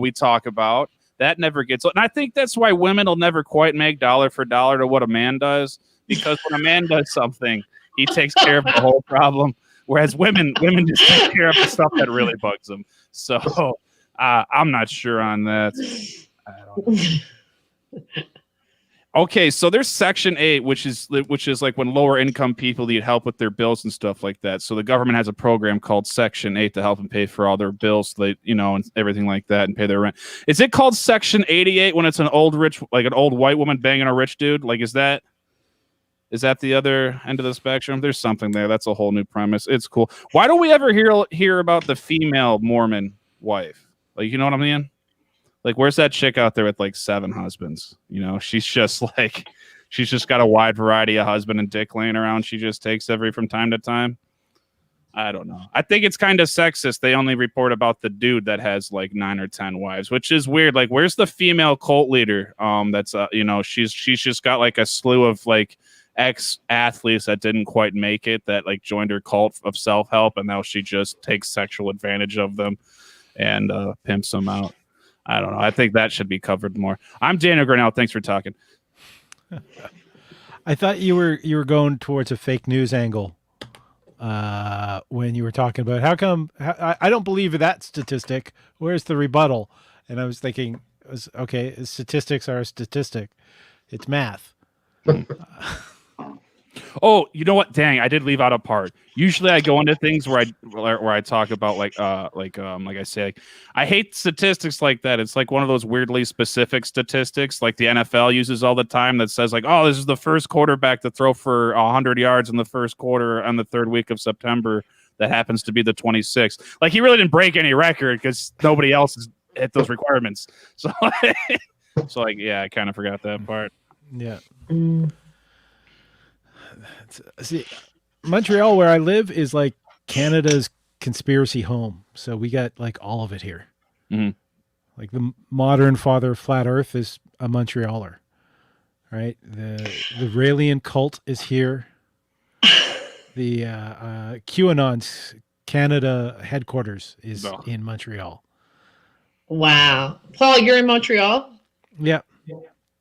We talk about. That never gets, and I think that's why women will never quite make dollar for dollar to what a man does, because when a man does something, he takes care of the whole problem, whereas women just take care of the stuff that really bugs them. So I'm not sure on that. I don't know. Okay, so there's Section 8, which is like when lower income people need help with their bills and stuff like that. So the government has a program called Section 8 to help them pay for all their bills, and everything like that, and pay their rent. Is it called Section 88 when it's an old white woman banging a rich dude? Like, is that the other end of the spectrum? There's something there. That's a whole new premise. It's cool. Why don't we ever hear about the female Mormon wife? Like, you know what I mean? Like, where's that chick out there with like 7 husbands? You know, she's just got a wide variety of husband and dick laying around. She just takes every from time to time. I don't know. I think it's kind of sexist. They only report about the dude that has like 9 or 10 wives, which is weird. Like, where's the female cult leader? That's she's just got like a slew of like ex-athletes that didn't quite make it, that like joined her cult of self-help, and now she just takes sexual advantage of them and pimps them out. I don't know. I think that should be covered more. I'm Daniel Grinnell. Thanks for talking. I thought you were going towards a fake news angle when you were talking about how come I don't believe that statistic. Where's the rebuttal? And I was thinking, okay, statistics are a statistic. It's math. Oh, you know what? Dang, I did leave out a part. Usually, I go into things where I talk about like I say, I hate statistics like that. It's like one of those weirdly specific statistics, like the NFL uses all the time, that says like, oh, this is the first quarterback to throw for 100 yards in the first quarter on the 3rd week of September. That happens to be the 26th. Like, he really didn't break any record because nobody else has hit those requirements. So, yeah, I kind of forgot that part. Yeah. See, Montreal, where I live, is like Canada's conspiracy home. So we got like all of it here. Mm-hmm. Like the modern father of flat Earth is a Montrealer, right? The Raelian cult is here. The QAnon's Canada headquarters is in Montreal. Wow. Paul, you're in Montreal? Yeah.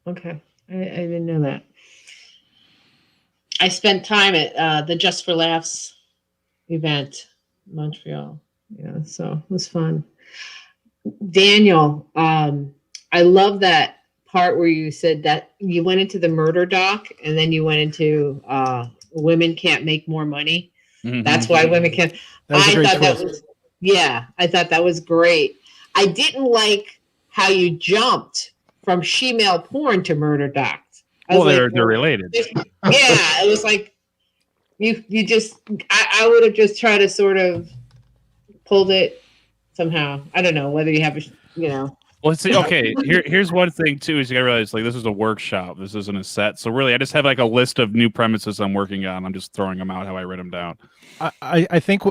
Okay. I didn't know that. I spent time at the Just for Laughs event in Montreal. Yeah, so it was fun. Daniel, I love that part where you said that you went into the murder doc and then you went into women can't make more money. Mm-hmm. That's why women can't. I thought that was great. I didn't like how you jumped from she-male porn to murder docs. Well, they're related. Yeah, it was like you just. I would have just tried to sort of pulled it somehow. I don't know whether you have Well, see, okay. Here's one thing too: is you gotta realize like this is a workshop. This isn't a set. So really, I just have like a list of new premises I'm working on. I'm just throwing them out how I write them down. I think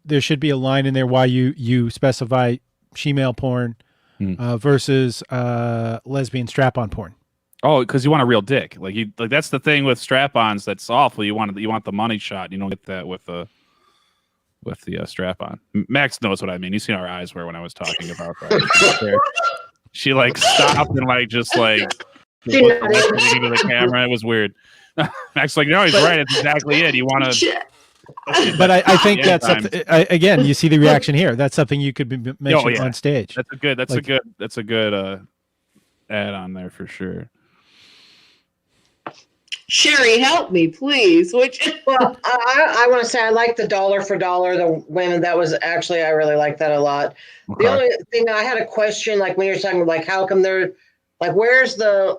there should be a line in there why you specify she-male porn versus lesbian strap-on porn. Oh, because you want a real dick. Like that's the thing with strap-ons that's awful. You want the money shot. You don't get that with a with the strap on. Max knows what I mean. You seen our eyes were when I was talking about that. She like stopped and like just like She looked nodded. into the camera. It was weird. Max like, no, he's right. It's exactly it. You want to? But I think Yeah, that's something, again, you see the reaction here. That's something you could mention yeah. on stage. That's a good. Like- That's a good add on there for sure. Sherry, help me, please. Which Well, I want to say I like the dollar for dollar, the women. That was actually, I really like that a lot. Okay. The only thing I had a question, like when you're talking, like how come they're like, where's the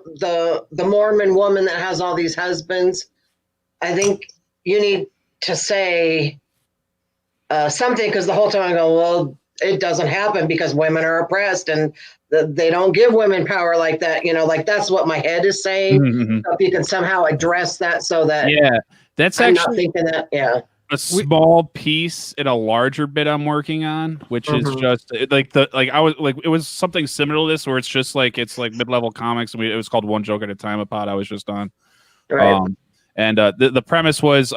Mormon woman that has all these husbands? I think you need to say something, because the whole time I go, well, it doesn't happen because women are oppressed and they don't give women power like that. You know, like that's what my head is saying. Mhm. So if you can somehow address that so that Yeah, that's I'm not actually thinking that, yeah. a small piece in a larger bit I'm working on, which is Mhm. just I was like it was something similar to this where it's like mid-level comics, and it was called One Joke at a Time, a pod I was just on. Right. And the premise was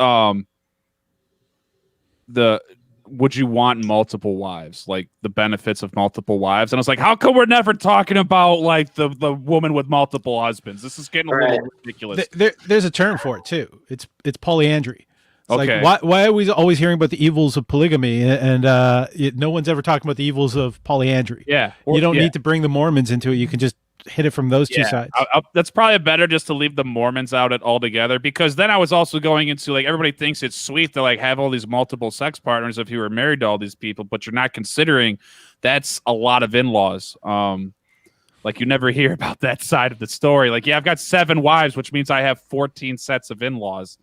would you want multiple wives, like the benefits of multiple wives? And I was like, how come we're never talking about like the woman with multiple husbands? This is getting a little ridiculous. There's a term for it too. It's polyandry. It's Okay. like why are we always hearing about the evils of polygamy and no one's ever talking about the evils of polyandry? Yeah, You don't need to bring the Mormons into it. You can just hit it from those two sides. That's probably better just to leave the Mormons out it altogether, because then I was also going into like everybody thinks it's sweet to like have all these multiple sex partners if you were married to all these people, but you're not considering that's a lot of in-laws. Like you never hear about that side of the story. Like, yeah, I've got 7 wives, which means I have 14 sets of in-laws,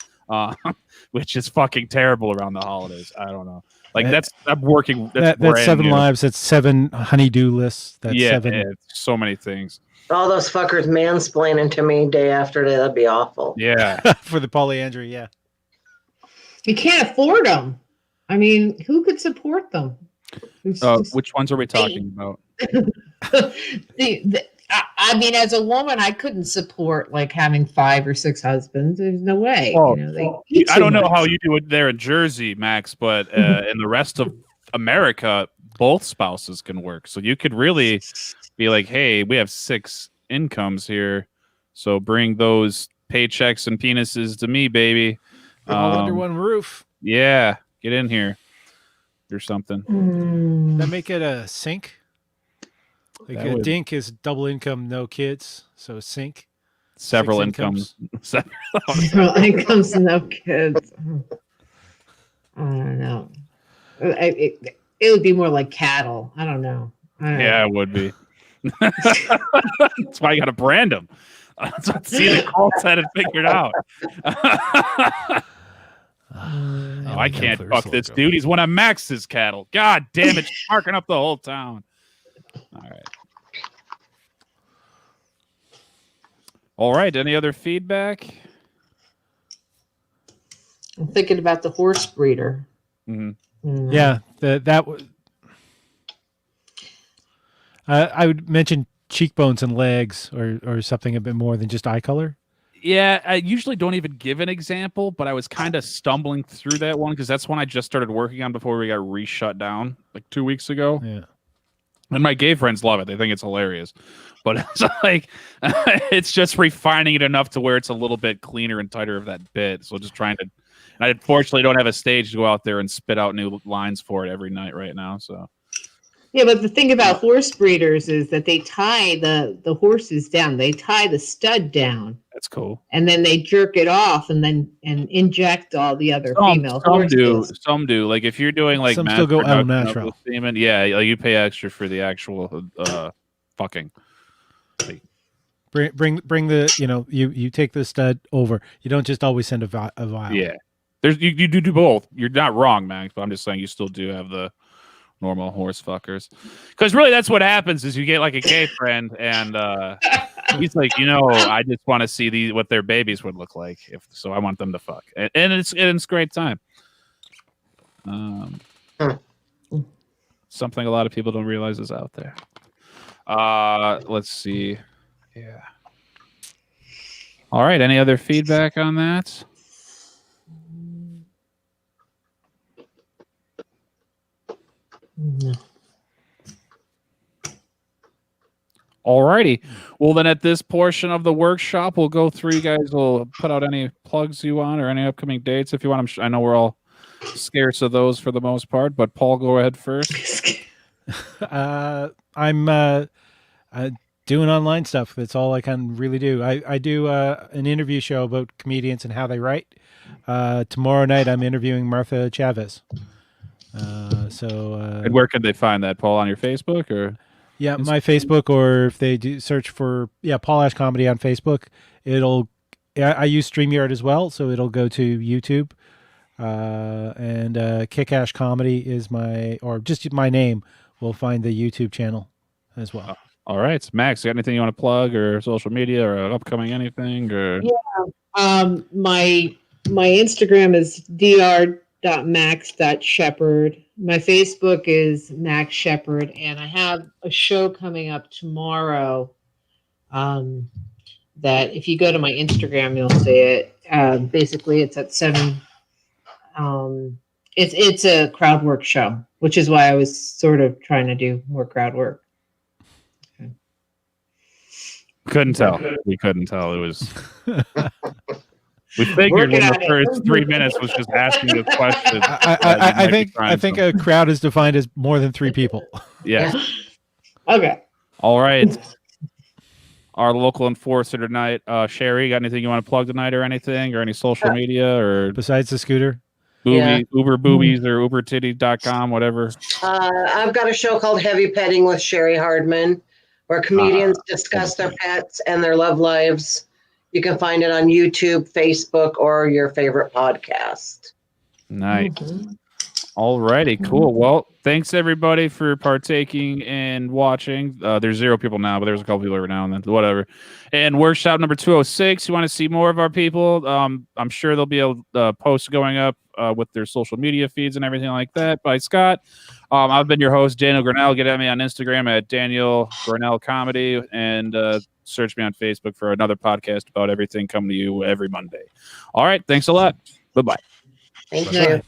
which is fucking terrible around the holidays. I don't know. Like I'm working. That's That's 7 new. lives. That's 7 honeydew lists. That's Yeah, 7 it's so many things. All those fuckers mansplaining to me day after day. That'd be awful. Yeah. for the polyandry. Yeah. you can't afford them. I mean, who could support them? It's just- Which ones are we talking about? I mean, as a woman, I couldn't support like having 5 or 6 husbands. There's no way. Oh, you know, they eat I too don't know much. how you do it there in Jersey, Max, but in the rest of America, both spouses can work. So you could really be like, hey, we have 6 incomes here, so bring those paychecks and penises to me, baby. All under one roof. Yeah, get in here or something. Mm. That make it a sink? Like That a would- dink is double income, no kids. So sink. Several 6 incomes. Several incomes, no kids. I don't know. It would be more like cattle. I don't know. Yeah, it would be. That's why you got to brand them. That's what the Colts had it figured out. Oh, I can't fuck this dude. He's one of Max's cattle. God damn it. She's marking up the whole town. All right. All right. Any other feedback? I'm thinking about the horse breeder. Mhm. Mm. Yeah, that would. I would mention cheekbones and legs, or something a bit more than just eye color. Yeah, I usually don't even give an example, but I was kind of stumbling through that one because that's one I just started working on before we got re-shut down like 2 weeks ago. Yeah. And my gay friends love it. They think it's hilarious. But it's like, it's just refining it enough to where it's a little bit cleaner and tighter of that bit. So just trying to, and I unfortunately don't have a stage to go out there and spit out new lines for it every night right now. So Yeah, but the thing about horse breeders is that they tie the horses down. They tie the stud down, that's cool. and then they jerk it off, and inject all the other female Some horses. do. Some do. Like if you're doing like Some mass still go production au of natural. the semen, yeah, like you pay extra for the actual fucking. Bring the you take the stud over. You don't just always send a vial. Yeah, there's you do both. You're not wrong, Max, but I'm just saying you still do have the normal horse fuckers, because really that's what happens is you get like a gay friend and he's like, I just want to see what their babies would look like so I want them to fuck, and it's a great time. Something a lot of people don't realize is out there. Let's see. Yeah. All right. Any other feedback on that? Alrighty. Well, then at this portion of the workshop, we'll go through. You guys will put out any plugs you want or any upcoming dates if you want. I know we're all scarce of those for the most part, but Paul, go ahead first. I'm doing online stuff. That's all I can really do. I do an interview show about comedians and how they write. Tomorrow night, I'm interviewing Martha Chavez. And where can they find that, Paul? On your Facebook or? Yeah, my Facebook, or if they do search for Paul Ash Comedy on Facebook, I use StreamYard as well, so it'll go to YouTube. And Kick Ash Comedy is just my name will find the YouTube channel as well. All right, Max, you got anything you want to plug or social media or upcoming anything or? Yeah, my Instagram is dr.max.shepherd. My Facebook is Max Shepherd, and I have a show coming up tomorrow. That if you go to my Instagram, you'll see it. Basically, it's at 7. It's a crowd work show, which is why I was sort of trying to do more crowd work. Okay. Couldn't tell. We couldn't tell. It was. We figured in the first 3 minutes was just asking a question. I think a crowd is defined as more than 3 people. Yeah. Okay. All right. Our local enforcer tonight, Sherry, got anything you want to plug tonight or anything or any social media or besides the scooter? Uber Boobies or ubertitty.com, whatever. I've got a show called Heavy Petting with Sherry Hardman, where comedians discuss their pets and their love lives. You can find it on YouTube, Facebook, or your favorite podcast. Nice. All righty, cool. Well, thanks everybody for partaking and watching. There's 0 people now, but there's a couple people every now and then. Whatever. And workshop number 206. You want to see more of our people? I'm sure there'll be a post going up with their social media feeds and everything like that by Scott. I've been your host, Daniel Grinnell. Get at me on Instagram at Daniel Grinnell Comedy and search me on Facebook for another podcast about everything coming to you every Monday. All right. Thanks a lot. Bye-bye. Thank you.